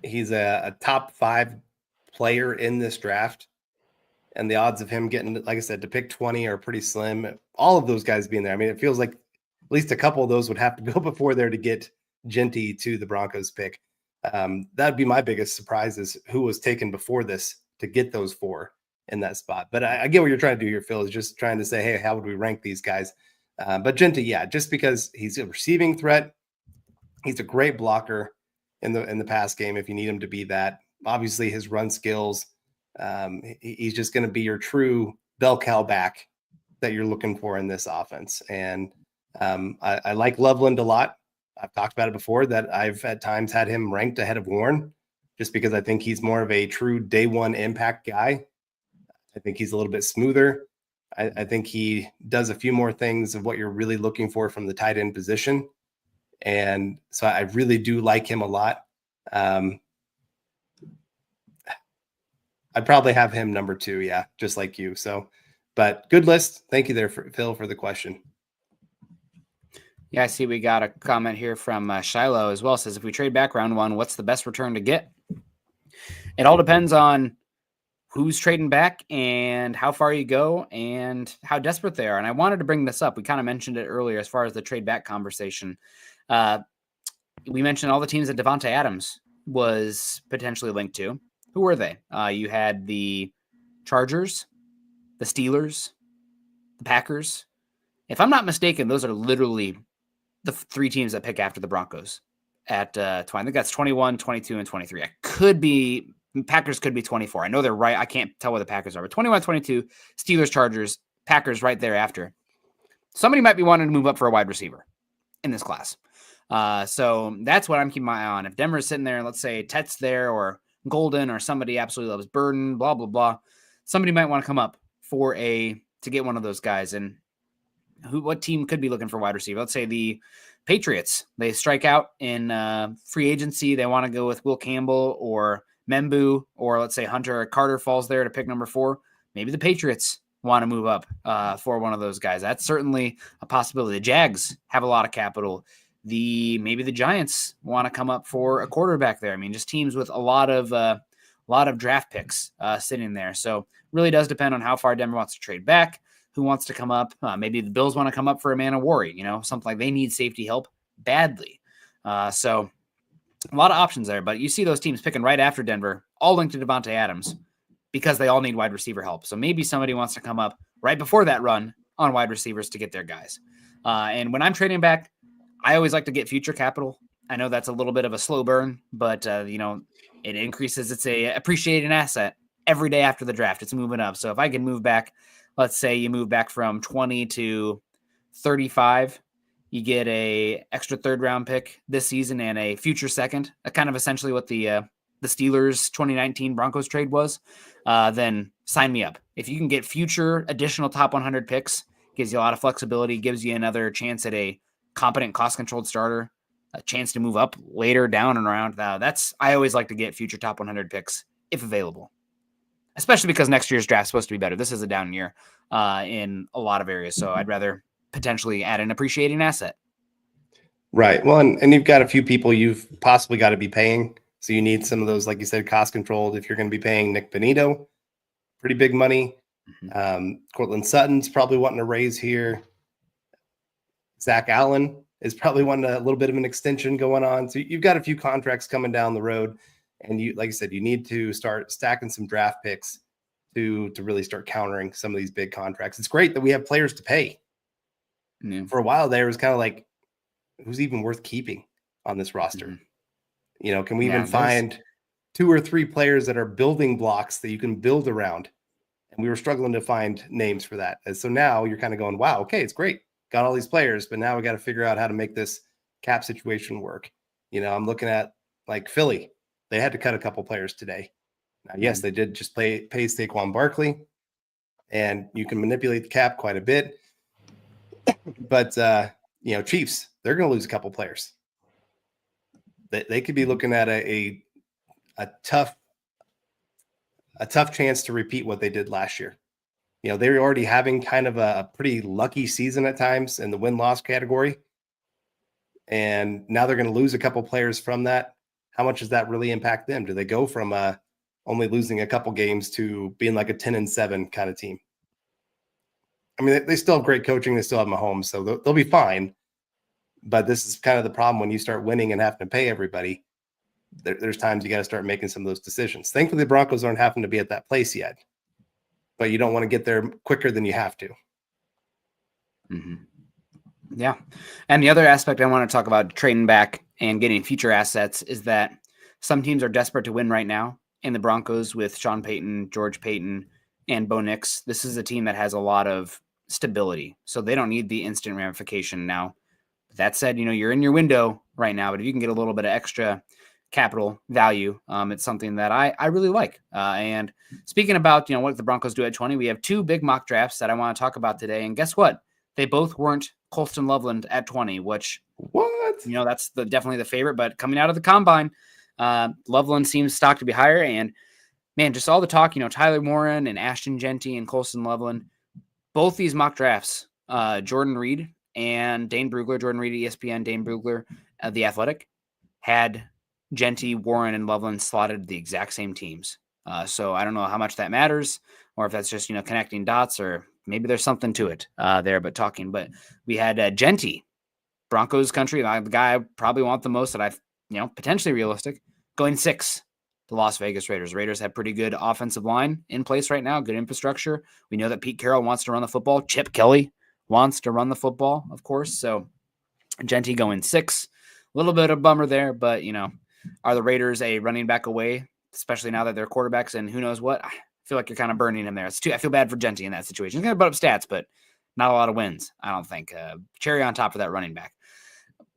He's a top 5 player in this draft. And the odds of him getting, like I said, to pick 20 are pretty slim. All of those guys being there. I mean, it feels like at least a couple of those would have to go before there to get Genty to the Broncos pick. That'd be my biggest surprise, is who was taken before this to get those 4 in that spot. But I get what you're trying to do here, Phil, is just trying to say, hey, how would we rank these guys? But Genty, yeah, just because he's a receiving threat, he's a great blocker in the pass game if you need him to be that. Obviously, his run skills, he's just going to be your true bell cow back that you're looking for in this offense. And I like Loveland a lot. I've talked about it before that I've at times had him ranked ahead of Warren, just because I think he's more of a true day one impact guy. I think he's a little bit smoother. I think he does a few more things of what you're really looking for from the tight end position. And so I really do like him a lot. I'd probably have him number 2. Yeah. Just like you. So, but good list. Thank you there, Phil, for the question.
Yeah. I see we got a comment here from Shiloh as well. Says, if we trade back round 1, what's the best return to get? It all depends on who's trading back and how far you go and how desperate they are. And I wanted to bring this up. We kind of mentioned it earlier as far as the trade back conversation. We mentioned all the teams that Devontae Adams was potentially linked to. Who were they? You had the Chargers, the Steelers, the Packers. If I'm not mistaken, those are literally the 3 teams that pick after the Broncos at 20. I think that's 21, 22, and 23. Packers could be 24. I know they're right. I can't tell where the Packers are, but 21, 22, Steelers, Chargers, Packers right thereafter. Somebody might be wanting to move up for a wide receiver in this class. So that's what I'm keeping my eye on. If Denver's sitting there, let's say Tet's there or Golden or somebody absolutely loves Burden, blah, blah, blah, somebody might want to come up to get one of those guys. And what team could be looking for wide receiver? Let's say the Patriots. They strike out in free agency. They want to go with Will Campbell or Membu, or let's say Hunter Carter falls there to pick number 4. Maybe the Patriots want to move up for one of those guys. That's certainly a possibility. The Jags have a lot of capital. Maybe the Giants want to come up for a quarterback there. I mean, just teams with a lot of draft picks sitting there. So really does depend on how far Denver wants to trade back, who wants to come up. Maybe the Bills want to come up for Amanda Worry, something like they need safety help badly. So a lot of options there, but you see those teams picking right after Denver, all linked to Devontae Adams because they all need wide receiver help. So maybe somebody wants to come up right before that run on wide receivers to get their guys. And when I'm trading back, I always like to get future capital. I know that's a little bit of a slow burn, but it increases. It's a appreciating asset every day after the draft. It's moving up. So if I can move back, let's say you move back from 20 to 35, you get a extra 3rd round pick this season and a future 2nd, kind of essentially what the Steelers 2019 Broncos trade was, then sign me up. If you can get future additional top 100 picks, gives you a lot of flexibility, gives you another chance at a competent cost-controlled starter, a chance to move up later down and around. I always like to get future top 100 picks if available, especially because next year's draft is supposed to be better. This is a down year in a lot of areas, so I'd rather potentially add an appreciating asset.
Right. Well, and you've got a few people you've possibly got to be paying. So you need some of those, like you said, cost controlled. If you're going to be paying Nick Benito, pretty big money. Cortland Sutton's probably wanting to raise here. Zach Allen is probably wanting a little bit of an extension going on. So you've got a few contracts coming down the road. And you, like I said, you need to start stacking some draft picks to really start countering some of these big contracts. It's great that we have players to pay.
Yeah.
For a while there, it was kind of like, who's even worth keeping on this roster? Can we even find 2 or 3 players that are building blocks that you can build around? And we were struggling to find names for that. And so now you're kind of going, wow, okay, it's great. Got all these players, but now we got to figure out how to make this cap situation work. I'm looking at like Philly. They had to cut a couple players today. Now, yes, they did just pay Saquon Barkley, and you can manipulate the cap quite a bit. But Chiefs, they're going to lose a couple players. They could be looking at a tough chance to repeat what they did last year. They were already having kind of a pretty lucky season at times in the win-loss category. And now they're going to lose a couple players from that. How much does that really impact them? Do they go from only losing a couple games to being like a 10-7 kind of team? I mean, they still have great coaching. They still have Mahomes, so they'll be fine. But this is kind of the problem when you start winning and having to pay everybody. There's times you got to start making some of those decisions. Thankfully, the Broncos aren't having to be at that place yet. But you don't want to get there quicker than you have to.
Yeah. And the other aspect I want to talk about trading back and getting future assets is that some teams are desperate to win right now. And the Broncos with Sean Payton, George Payton, and Bo Nix, this is a team that has a lot of stability. So they don't need the instant ramification now. That said, you're in your window right now, but if you can get a little bit of extra capital value, it's something that I really like. And speaking about, what the Broncos do at 20, we have 2 big mock drafts that I want to talk about today. And guess what? They both weren't Colston Loveland at 20, which, that's definitely the favorite. But coming out of the combine, Loveland seems stocked to be higher. And man, just all the talk, Tyler Warren and Ashton Genty and Colston Loveland, both these mock drafts, Jordan Reed and Dane Brugler, Jordan Reed, ESPN, Dane Brugler, The Athletic, had Genty, Warren, and Loveland slotted the exact same teams. So I don't know how much that matters, or if that's just, connecting dots, or maybe there's something to it there, but we had Genty, Broncos country, the guy I probably want the most that I've, potentially realistic, going 6 to Las Vegas Raiders. Raiders have pretty good offensive line in place right now, good infrastructure. We know that Pete Carroll wants to run the football. Chip Kelly wants to run the football, of course. So Genty going 6, a little bit of a bummer there, but, are the Raiders a running back away, especially now that they're quarterbacks and who knows what? I feel like you're kind of burning him there. I feel bad for Genty in that situation. He's going to put up stats, but not a lot of wins, I don't think. Cherry on top of that running back.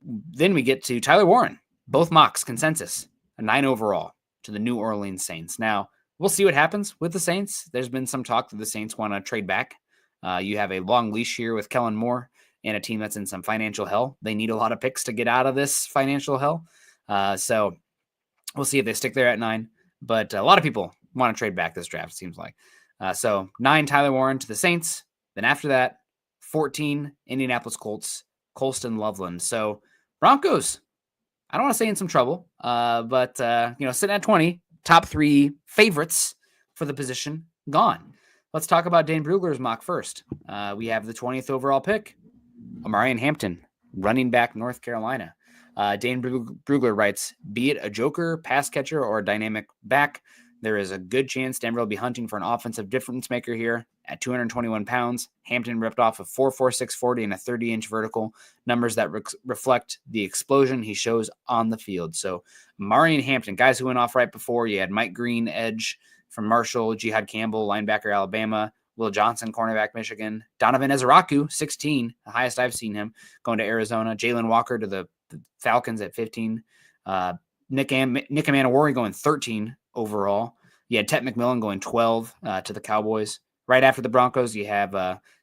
Then we get to Tyler Warren, both mocks, consensus, a 9 overall to the New Orleans Saints. Now, we'll see what happens with the Saints. There's been some talk that the Saints want to trade back. You have a long leash here with Kellen Moore and a team that's in some financial hell. They need a lot of picks to get out of this financial hell. So we'll see if they stick there at 9. But a lot of people want to trade back this draft, it seems like. So 9, Tyler Warren to the Saints. Then after that, 14, Indianapolis Colts, Colston Loveland. So Broncos, I don't want to say in some trouble, but sitting at 20, top 3 favorites for the position gone. Let's talk about Dane Brugler's mock first. We have the 20th overall pick, Omarion Hampton, running back, North Carolina. Dane Brugler writes, be it a joker, pass catcher, or a dynamic back, there is a good chance Denver will be hunting for an offensive difference maker here. At 221 pounds, Hampton ripped off a 4.46 40 and a 30-inch vertical, numbers that reflect the explosion he shows on the field. So Omarion Hampton, guys who went off right before, you had Mike Green, edge from Marshall, Jihad Campbell, linebacker, Alabama, Will Johnson, cornerback, Michigan, Donovan Ezeraku, 16, the highest I've seen him, going to Arizona, Jalen Walker to the Falcons at 15, Nick Amanawari going 13 overall. You had Tet McMillan going 12 to the Cowboys. Right after the Broncos, you have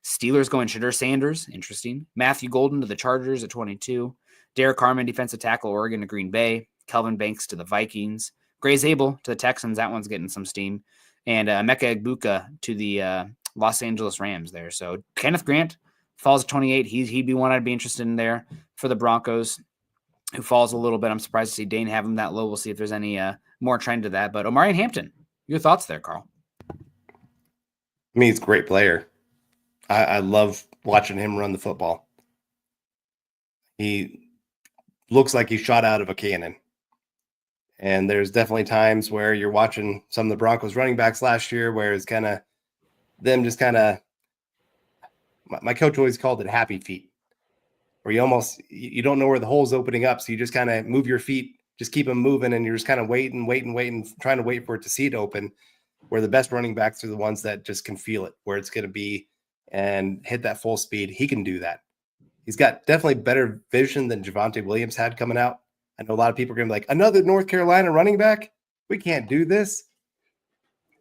Steelers going Shadur Sanders, interesting. Matthew Golden to the Chargers at 22. Derek Harmon, defensive tackle, Oregon to Green Bay. Kelvin Banks to the Vikings. Gray Zabel to the Texans. That one's getting some steam. And Emeka Egbuka to the Los Angeles Rams there. So Kenneth Grant falls at 28. He'd be one I'd be interested in there for the Broncos, who falls a little bit. I'm surprised to see Dane have him that low. We'll see if there's any more trend to that. But Omarion Hampton, your thoughts there, Carl?
I mean, he's a great player. I love watching him run the football. He looks like he shot out of a cannon. And there's definitely times where you're watching some of the Broncos running backs last year where it's kind of them just kind of, my coach always called it happy feet, where you don't know where the hole's opening up. So you just kind of move your feet, just keep them moving, and you're just kind of waiting, trying to wait for it to see it open. Where the best running backs are the ones that just can feel it, where it's going to be and hit that full speed. He can do that. He's got definitely better vision than Javonte Williams had coming out. I know a lot of people are going to be like, another North Carolina running back? We can't do this.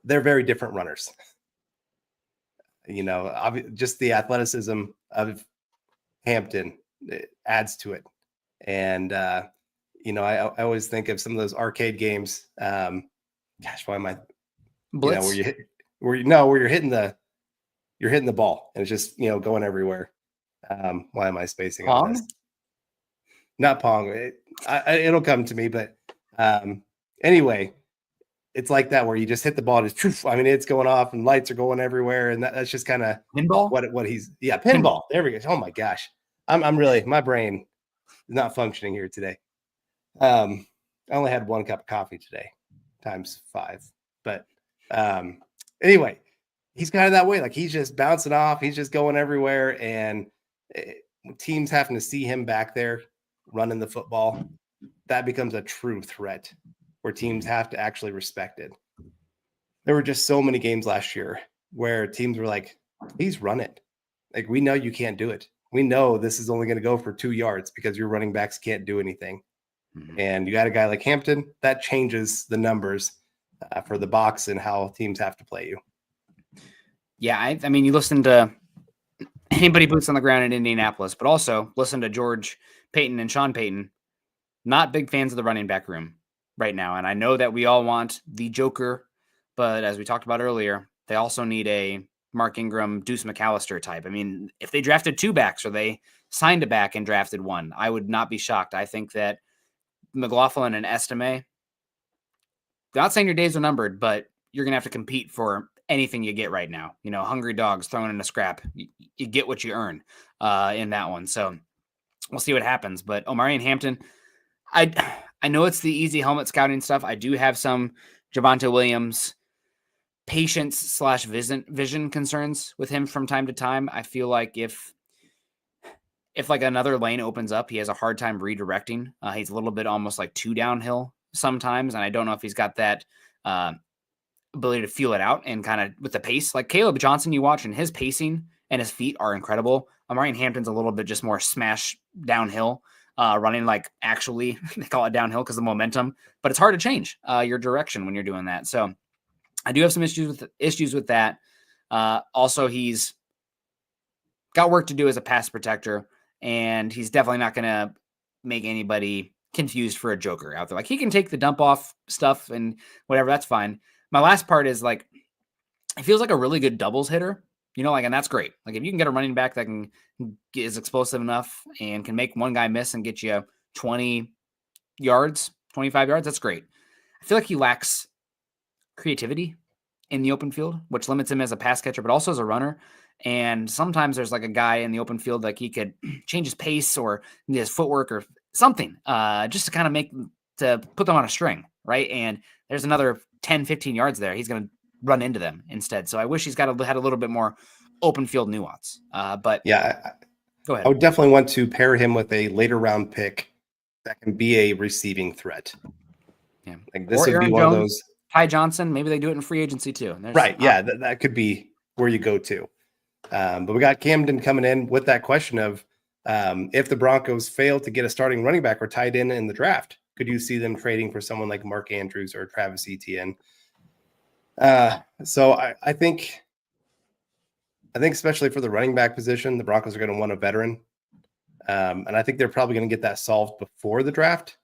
They're very different runners. Just the athleticism of Hampton adds to it. And, I always think of some of those arcade games. Why am I?
Blitz.
Where you're hitting the ball and it's just, going everywhere. Why am I spacing on this? Not Pong. It'll come to me, but anyway, it's like that where you just hit the ball. It's going off and lights are going everywhere, and that's just kind of
pinball.
What he's pinball. There we go. Oh my gosh, I'm really, my brain is not functioning here today. I only had 1 cup of coffee today, times 5. But anyway, he's kind of that way. Like he's just bouncing off. He's just going everywhere, and teams having to see him back there running the football, that becomes a true threat where teams have to actually respect it. There were just so many games last year where teams were like, please run it. Like, we know you can't do it. We know this is only going to go for 2 yards because your running backs can't do anything. Mm-hmm. And you got a guy like Hampton, that changes the numbers for the box and how teams have to play you.
Yeah, I mean, you listen to anybody boots on the ground in Indianapolis, but also listen to George Payton and Sean Payton, not big fans of the running back room right now. And I know that we all want the Joker, but as we talked about earlier, they also need a Mark Ingram, Deuce McAllister type. I mean, if they drafted 2 backs or they signed a back and drafted 1, I would not be shocked. I think that McLaughlin and Estime, not saying your days are numbered, but you're going to have to compete for anything you get right now. Hungry dogs throwing in a scrap. You get what you earn in that one. So we'll see what happens. But Omarion Hampton, I know it's the easy helmet scouting stuff. I do have some Javonte Williams patience / vision concerns with him from time to time. I feel like if like another lane opens up, he has a hard time redirecting. He's a little bit almost like too downhill sometimes. And I don't know if he's got that ability to feel it out and kind of with the pace. Like Caleb Johnson, you watch, and his pacing and his feet are incredible. Omarion Hampton's a little bit just more smash downhill. running like actually they call it downhill because of momentum, but it's hard to change your direction when you're doing that. So I do have some issues with that. Also, he's got work to do as a pass protector, and he's definitely not going to make anybody confused for a joker out there. Like, he can take the dump off stuff and whatever, that's fine. My last part is like, it feels like a really good doubles hitter, like, and that's great. Like, if you can get a running back that is explosive enough and can make one guy miss and get you 20 yards, 25 yards, that's great. I feel like he lacks creativity in the open field, which limits him as a pass catcher, but also as a runner. And sometimes there's like a guy in the open field, like he could change his pace or his footwork or something, just to kind of to put them on a string, right? And there's another 10, 15 yards there. He's going to run into them instead. So I wish he's had a little bit more open field nuance. But
yeah,
go ahead.
I would definitely want to pair him with a later round pick that can be a receiving threat.
Yeah,
like this would be one of those.
Ty Johnson, maybe they do it in free agency too.
Right. Yeah, that could be where you go to. But we got Camden coming in with that question of if the Broncos fail to get a starting running back or tight end in the draft, could you see them trading for someone like Mark Andrews or Travis Etienne? So I think especially for the running back position, the Broncos are going to want a veteran. And I think they're probably going to get that solved before the draft.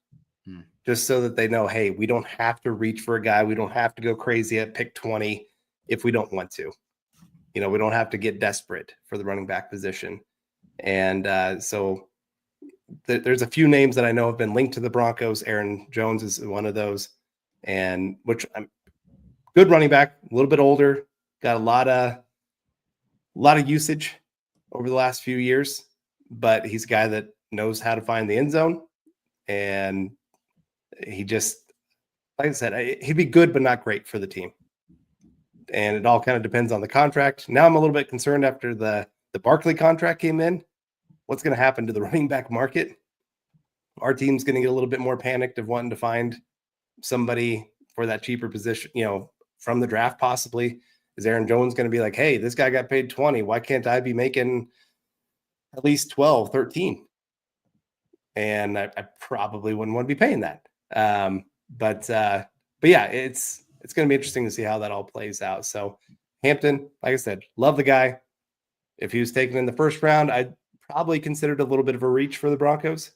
Just so that they know, hey, we don't have to reach for a guy. We don't have to go crazy at pick 20 if we don't want to. We don't have to get desperate for the running back position. And so there's a few names that I know have been linked to the Broncos. Aaron Jones is one of those, and which I'm good running back, a little bit older, got a lot of usage over the last few years, but he's a guy that knows how to find the end zone. And he just, like I said, he'd be good, but not great for the team. And it all kind of depends on the contract. Now I'm a little bit concerned after the Barkley contract came in. What's going to happen to the running back market? Our team's going to get a little bit more panicked of wanting to find somebody for that cheaper position, from the draft possibly. Is Aaron Jones going to be like, hey, this guy got paid 20. Why can't I be making at least 12, 13? And I probably wouldn't want to be paying that. But yeah, it's going to be interesting to see how that all plays out. So Hampton, like I said, love the guy. If he was taken in the first round, I'd probably consider it a little bit of a reach for the Broncos.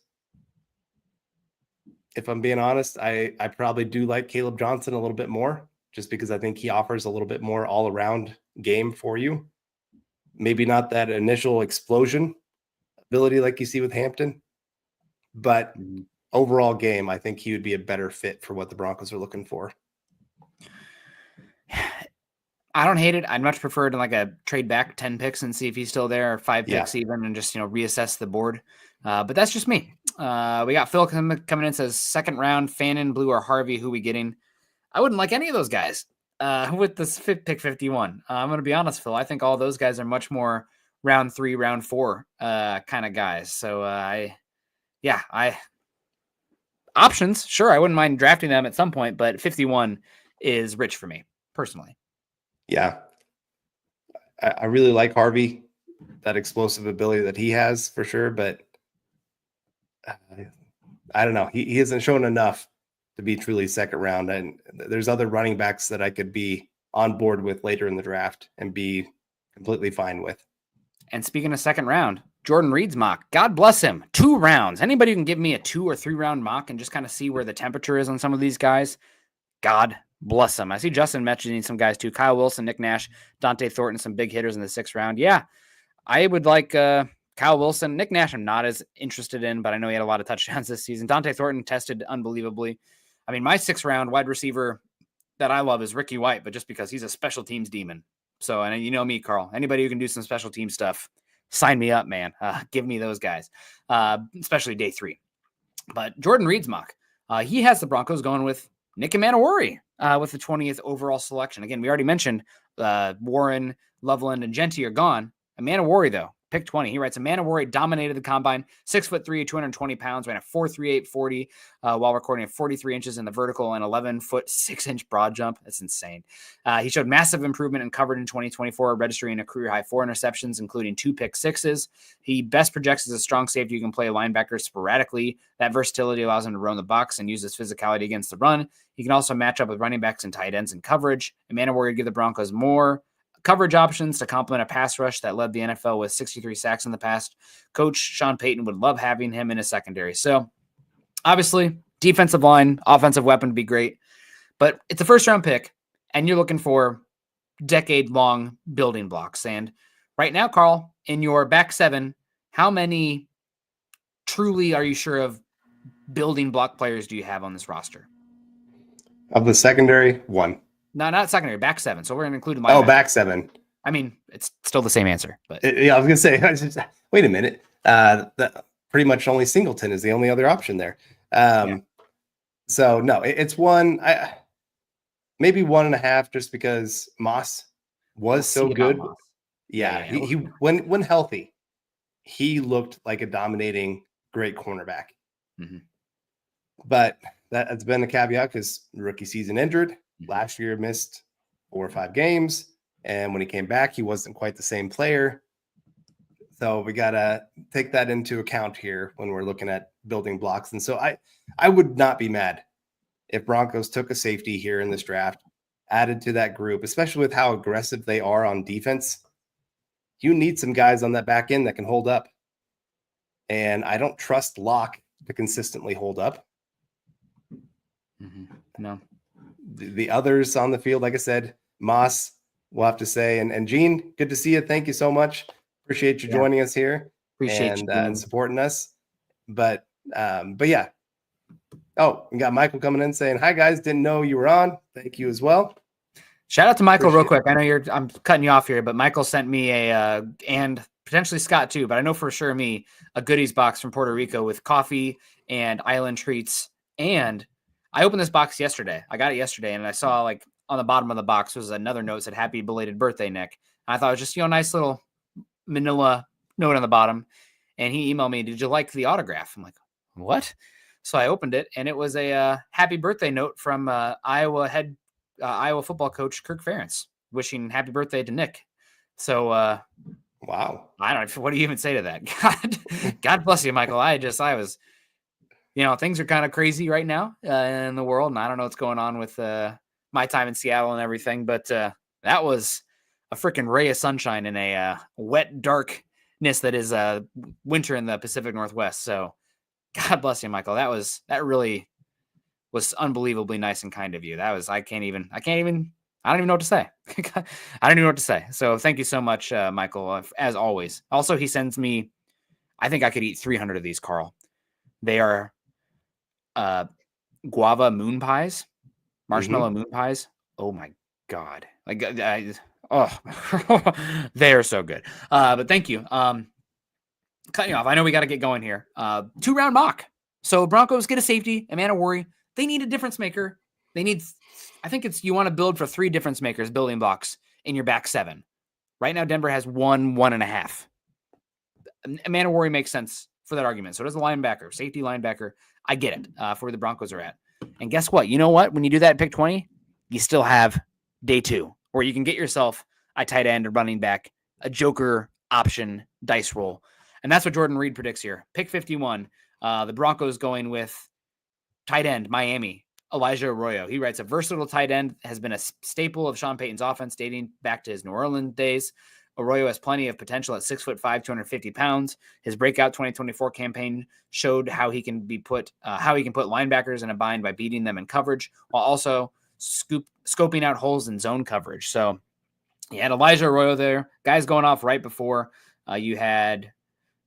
If I'm being honest, I probably do like Caleb Johnson a little bit more, just because I think he offers a little bit more all-around game for you. Maybe not that initial explosion ability like you see with Hampton, but overall game, I think he would be a better fit for what the Broncos are looking for.
I don't hate it. I'd much prefer to like a trade back 10 picks and see if he's still there, or 5 picks even, and just, reassess the board. But that's just me. We got Phil coming in, says second round, Fannin, Blue, or Harvey. Who we getting? I wouldn't like any of those guys with this pick 51. I'm going to be honest, Phil. I think all those guys are much more round 3, round 4 kind of guys. So options. Sure, I wouldn't mind drafting them at some point, but 51 is rich for me personally.
Yeah. I really like Harvey, that explosive ability that he has for sure, but I don't know. He hasn't shown enough to be truly second round. And there's other running backs that I could be on board with later in the draft and be completely fine with.
And speaking of second round, Jordan Reed's mock, God bless him, 2 rounds. Anybody who can give me a 2 or 3 round mock and just kind of see where the temperature is on some of these guys, God bless them. I see Justin mentioning some guys too. Kyle Wilson, Nick Nash, Dante Thornton, some big hitters in the 6th round. Yeah, I would like Kyle Wilson. Nick Nash I'm not as interested in, but I know he had a lot of touchdowns this season. Dante Thornton tested unbelievably. I mean, my 6th round wide receiver that I love is Ricky White, but just because he's a special teams demon. So, and you know me, Carl, anybody who can do some special team stuff, sign me up, man. Give me those guys, especially day 3. But Jordan Reed's mock, he has the Broncos going with Nick Manowari with the 20th overall selection. Again, we already mentioned Warren, Loveland, and Genty are gone. Manowari, though, Pick 20. He writes, Amanda Warrior dominated the combine, 6'3", 220 pounds, ran a 4.38 40 while recording at 43 inches in the vertical and 11-foot 6-inch broad jump. That's insane. He showed massive improvement in coverage in 2024, registering a career high 4 interceptions, including 2 pick sixes. He best projects as a strong safety who can play linebacker sporadically. That versatility allows him to roam the box and use his physicality against the run. He can also match up with running backs and tight ends in coverage. Amanda Warrior give the Broncos more coverage options to complement a pass rush that led the NFL with 63 sacks in the past. Coach Sean Payton would love having him in his secondary. So obviously, defensive line, offensive weapon would be great, but it's a first-round pick, and you're looking for decade-long building blocks. And right now, Carl, in your back 7, how many truly are you sure of building block players do you have on this roster?
Of the secondary, 1.
No, not secondary, back 7. So we're going to include linebacker.
Oh, back 7.
I mean, it's still the same answer. But
yeah, I was going to say, wait a minute. Pretty much only Singleton is the only other option there. So, no, it's 1. Maybe 1.5 just because Moss was so good. Yeah, he when healthy, he looked like a dominating, great cornerback. Mm-hmm. But that's been the caveat because rookie season injured. Last year missed 4 or 5 games. And when he came back, he wasn't quite the same player. So we got to take that into account here when we're looking at building blocks. And so I would not be mad if Broncos took a safety here in this draft, added to that group, especially with how aggressive they are on defense. You need some guys on that back end that can hold up. And I don't trust Locke to consistently hold up.
Mm-hmm. No.
The others on the field, like I said, Moss, we'll have to say. And Gene, good to see you. Thank you so much. Appreciate you joining us here.
Appreciate you
and supporting us. But yeah. Oh, we got Michael coming in saying, hi, guys. Didn't know you were on. Thank you as well.
Shout out to Michael real quick. I know I'm cutting you off here, but Michael sent me and potentially Scott too, but I know for sure me, a goodies box from Puerto Rico with coffee and island treats. And I opened this box yesterday. I got it yesterday, and I saw like on the bottom of the box was another note that said "Happy belated birthday, Nick." And I thought it was just nice little manila note on the bottom. And he emailed me, "Did you like the autograph?" I'm like, "What?" So I opened it, and it was a happy birthday note from Iowa football coach Kirk Ferentz, wishing happy birthday to Nick. So
wow,
I don't know. What do you even say to that? God bless you, Michael. I was. Things are kind of crazy right now in the world, and I don't know what's going on with my time in Seattle and everything, but that was a freaking ray of sunshine in a wet darkness that is winter in the Pacific Northwest. So God bless you, Michael. That really was unbelievably nice and kind of you. I don't even know what to say. I don't even know what to say. So thank you so much, Michael, as always. Also, he sends me, I think I could eat 300 of these, Carl. They are guava moon pies, marshmallow moon pies. Oh my God. They are so good. But thank you. Cutting you off. I know we got to get going here. 2-round mock. So Broncos get a safety, Amanda Warrior. They need a difference maker. You want to build for 3 difference makers, building blocks in your back 7. Right now, Denver has 1.5. Amanda Warrior makes sense for that argument. So does the linebacker, safety linebacker. I get it for where the Broncos are at. And guess what? You know what? When you do that at pick 20, you still have day 2, where you can get yourself a tight end, a running back, a joker option dice roll. And that's what Jordan Reed predicts here. Pick 51, the Broncos going with tight end, Miami, Elijah Arroyo. He writes, a versatile tight end has been a staple of Sean Payton's offense dating back to his New Orleans days. Arroyo has plenty of potential at 6'5", 250 pounds. His breakout 2024 campaign showed how he can put linebackers in a bind by beating them in coverage, while also scoping out holes in zone coverage. So you had Elijah Arroyo there. Guys going off right before. You had,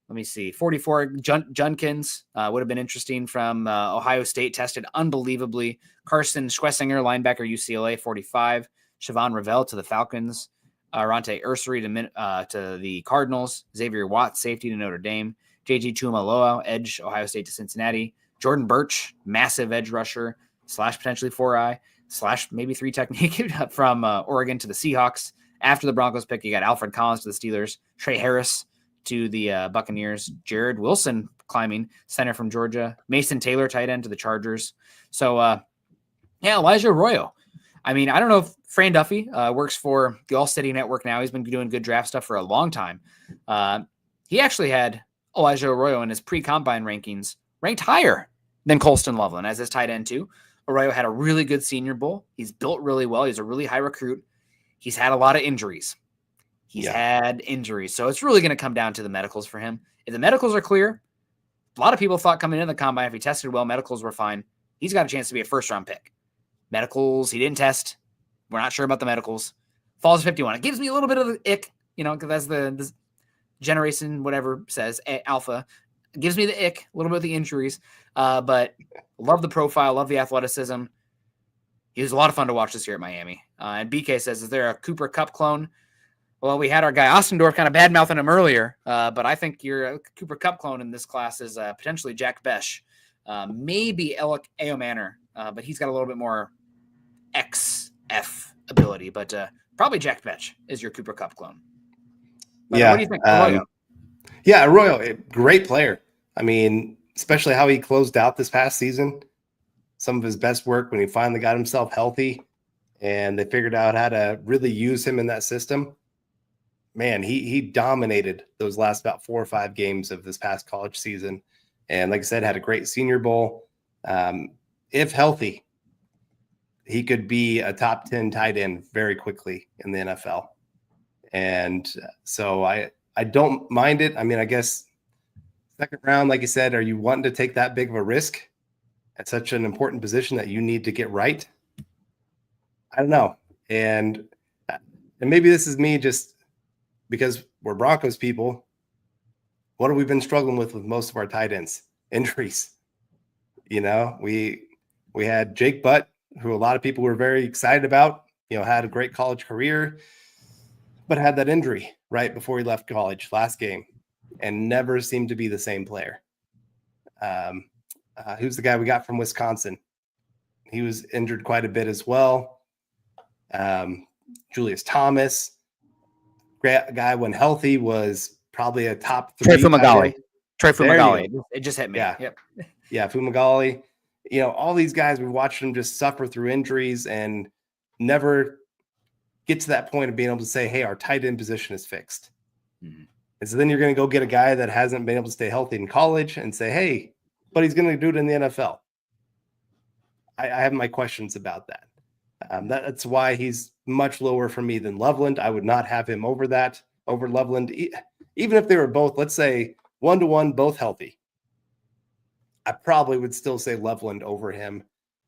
44 Junkins would have been interesting from Ohio State, tested unbelievably. Carson Schwessinger, linebacker, UCLA, 45. Siobhan Revelle to the Falcons. Ronte Ursery to the Cardinals. Xavier Watts, safety to Notre Dame. J.G. Tuimoloau, edge, Ohio State to Cincinnati. Jordan Birch, massive edge rusher, / potentially 4-eye, / maybe 3 technique from Oregon to the Seahawks. After the Broncos pick, you got Alfred Collins to the Steelers. Trey Harris to the Buccaneers. Jared Wilson climbing, center from Georgia. Mason Taylor, tight end to the Chargers. So, yeah, Elijah Arroyo. I mean, I don't know if Fran Duffy works for the All City Network now. He's been doing good draft stuff for a long time. He actually had Elijah Arroyo in his pre-combine rankings ranked higher than Colston Loveland as his tight end too. Arroyo had a really good Senior Bowl. He's built really well. He's a really high recruit. He's had a lot of injuries. So it's really going to come down to the medicals for him. If the medicals are clear, a lot of people thought coming in the combine, if he tested well, medicals were fine. He's got a chance to be a first-round pick. Medicals, he didn't test. We're not sure about the medicals. Falls to 51. It gives me a little bit of the ick, because that's the generation, whatever says, alpha. It gives me the ick, a little bit of the injuries. But love the profile, love the athleticism. He was a lot of fun to watch this year at Miami. And BK says, is there a Cooper Kupp clone? Well, we had our guy Ostendorf kind of bad-mouthing him earlier, but I think your Cooper Kupp clone in this class is potentially Jack Besh, maybe Alec Manor, but he's got a little bit more XF ability, but probably Jack Besh is your Cooper Kupp clone. But what do you think, Arroyo?
Yeah, Arroyo, great player. I mean, especially how he closed out this past season. Some of his best work when he finally got himself healthy and they figured out how to really use him in that system. Man, he dominated those last about 4 or 5 games of this past college season. And like I said, had a great Senior Bowl. If healthy, he could be a top 10 tight end very quickly in the NFL. And so I don't mind it. I mean, I guess second round, like you said, are you wanting to take that big of a risk at such an important position that you need to get right? I don't know. And maybe this is me just because we're Broncos people. What have we been struggling with most of our tight ends? Injuries. We had Jake Butt, who a lot of people were very excited about, had a great college career, but had that injury right before he left college last game and never seemed to be the same player. Who's the guy we got from Wisconsin? He was injured quite a bit as well. Julius Thomas, great guy when healthy, was probably a top 3.
Trey Fumagalli. It just hit me.
Yeah.
Yep.
Yeah, Fumagalli. All these guys, we watched them just suffer through injuries and never get to that point of being able to say, hey, our tight end position is fixed. Mm-hmm. And so then you're going to go get a guy that hasn't been able to stay healthy in college and say, hey, but he's going to do it in the NFL. I have my questions about that. That's why he's much lower for me than Loveland. I would not have him over Loveland. Even if they were both, let's say 1-to-1, both healthy, I probably would still say Loveland over him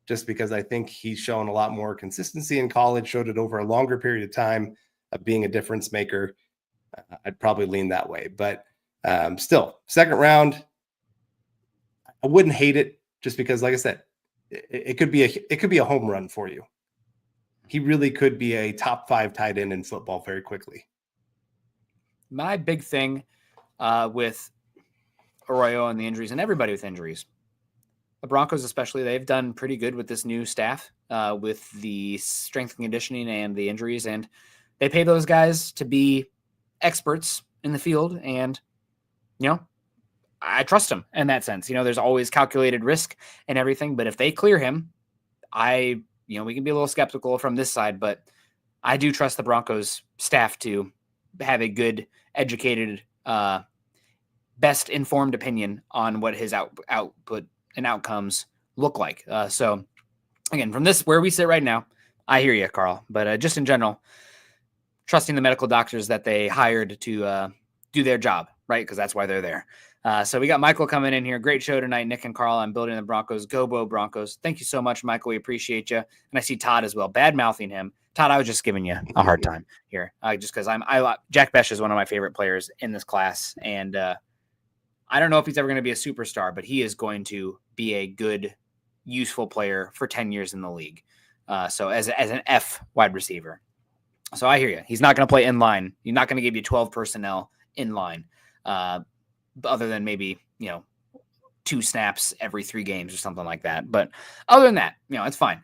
just because I think he's shown a lot more consistency in college, showed it over a longer period of time of being a difference maker. I'd probably lean that way. But still, second round, I wouldn't hate it just because, like I said, it could be a home run for you. He really could be a top 5 tight end in football very quickly.
My big thing with Arroyo and the injuries, and everybody with injuries, the Broncos especially, they've done pretty good with this new staff with the strength and conditioning and the injuries, and they pay those guys to be experts in the field, and I trust them in that sense. There's always calculated risk and everything, but if they clear him, we can be a little skeptical from this side, but I do trust the Broncos staff to have a good, educated, best informed opinion on what his output and outcomes look like. So again, from this, where we sit right now, I hear you, Carl, but just in general, trusting the medical doctors that they hired to do their job, right? Because that's why they're there. So we got Michael coming in here. Great show tonight, Nick and Carl. I'm building the Broncos. Go Bo Broncos. Thank you so much, Michael. We appreciate you. And I see Todd as well. Bad mouthing him. Todd, I was just giving you a hard time here, just because Jack Besh is one of my favorite players in this class, and I don't know if he's ever going to be a superstar, but he is going to be a good, useful player for 10 years in the league. So as an F wide receiver. So I hear you. He's not going to play in line. He's not going to give you 12 personnel in line, other than maybe, 2 snaps every 3 games or something like that. But other than that, it's fine.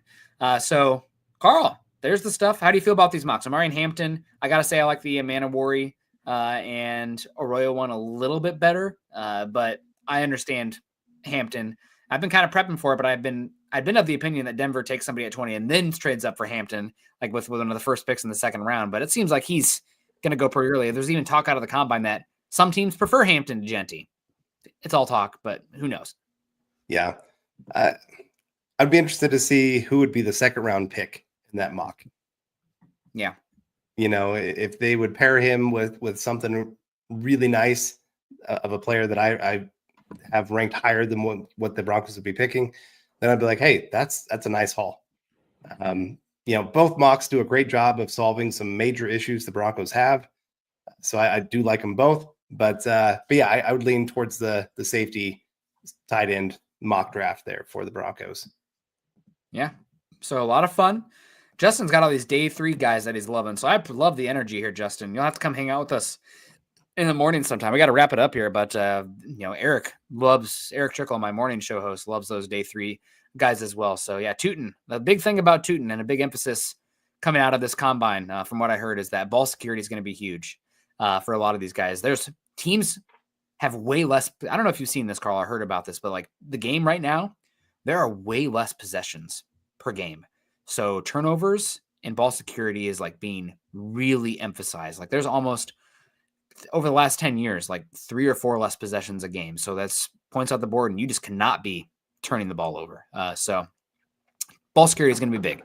So Carl, there's the stuff. How do you feel about these mocks? Amari and Hampton, I got to say, I like the Amanda Worry and Arroyo one a little bit better. But I understand Hampton. I've been kind of prepping for it, but I've been of the opinion that Denver takes somebody at 20 and then trades up for Hampton, like with one of the first picks in the second round. But it seems like he's going to go pretty early. There's even talk out of the combine that some teams prefer Hampton to Genty. It's all talk, but who knows?
Yeah. I'd be interested to see who would be the second round pick in that mock.
Yeah.
If they would pair him with something really nice of a player that I have ranked higher than what the Broncos would be picking, then I'd be like, hey, that's a nice haul. Both mocks do a great job of solving some major issues the Broncos have. So I do like them both. But yeah, I would lean towards the safety tight end mock draft there for the Broncos.
Yeah. So a lot of fun. Justin's got all these day 3 guys that he's loving. So I love the energy here, Justin. You'll have to come hang out with us in the morning sometime. We got to wrap it up here, but Eric Trickle, my morning show host, loves those day 3 guys as well. So yeah, Tootin. The big thing about Tootin and a big emphasis coming out of this combine, from what I heard, is that ball security is going to be huge for a lot of these guys. There's teams have way less. I don't know if you've seen this, Carl, or heard about this, but like the game right now, there are way less possessions per game. So turnovers and ball security is like being really emphasized. Like there's almost over the last 10 years, like 3 or 4 less possessions a game. So that's points out the board and you just cannot be turning the ball over. So ball security is going to be big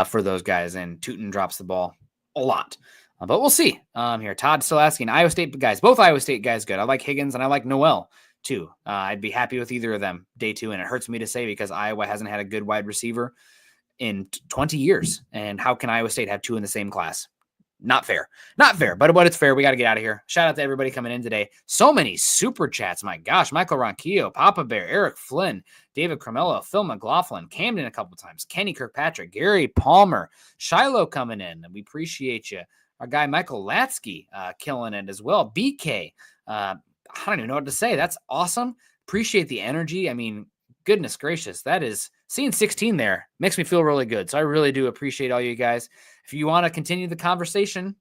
for those guys, and Tootin drops the ball a lot. But we'll see here. Todd's still asking Iowa State guys, both Iowa State guys good. I like Higgins and I like Noel too. I'd be happy with either of them day 2. And it hurts me to say because Iowa hasn't had a good wide receiver in 20 years. And how can Iowa State have 2 in the same class? Not fair. But it's fair. We got to get out of here. Shout out to everybody coming in today. So many super chats. My gosh. Michael Ronquillo, Papa Bear, Eric Flynn, David Carmelo, Phil McLaughlin, Camden a couple times, Kenny Kirkpatrick, Gary Palmer, Shiloh coming in. We appreciate you. Our guy Michael Latsky killing it as well. BK. I don't even know what to say. That's awesome. Appreciate the energy. I mean, goodness gracious. That is seeing 16 there makes me feel really good. So I really do appreciate all you guys. If you want to continue the conversation,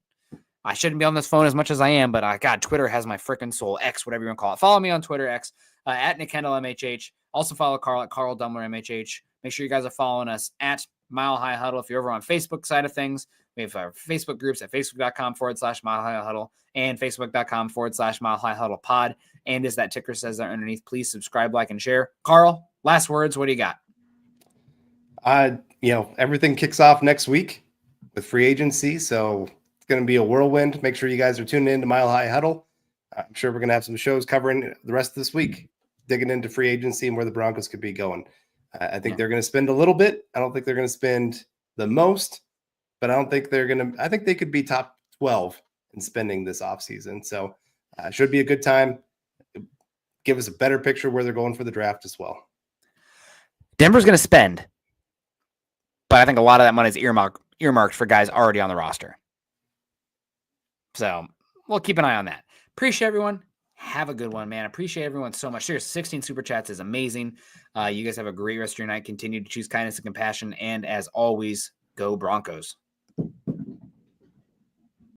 I shouldn't be on this phone as much as I am, but God, Twitter has my freaking soul. X, whatever you want to call it. Follow me on Twitter, X, at Kendell MHH. Also follow Carl at Carl Dumler MHH. Make sure you guys are following us at Mile High Huddle. If you're over on Facebook side of things, we have our Facebook groups at facebook.com/Mile High Huddle and facebook.com/Mile High Huddle pod. And as that ticker says there underneath, please subscribe, like, and share. Carl, last words. What do you got?
Everything kicks off next week with free agency. So it's going to be a whirlwind. Make sure you guys are tuning in to Mile High Huddle. I'm sure we're going to have some shows covering the rest of this week, digging into free agency and where the Broncos could be going. I think they're going to spend a little bit. I don't think they're going to spend the most, but I think they could be top 12 in spending this offseason. So it should be a good time. Give us a better picture where they're going for the draft as well.
Denver's going to spend, but I think a lot of that money is earmarked for guys already on the roster. So we'll keep an eye on that. Appreciate everyone. Have a good one, man. Appreciate everyone so much. Seriously, 16 super chats is amazing. You guys have a great rest of your night. Continue to choose kindness and compassion. And as always, go Broncos.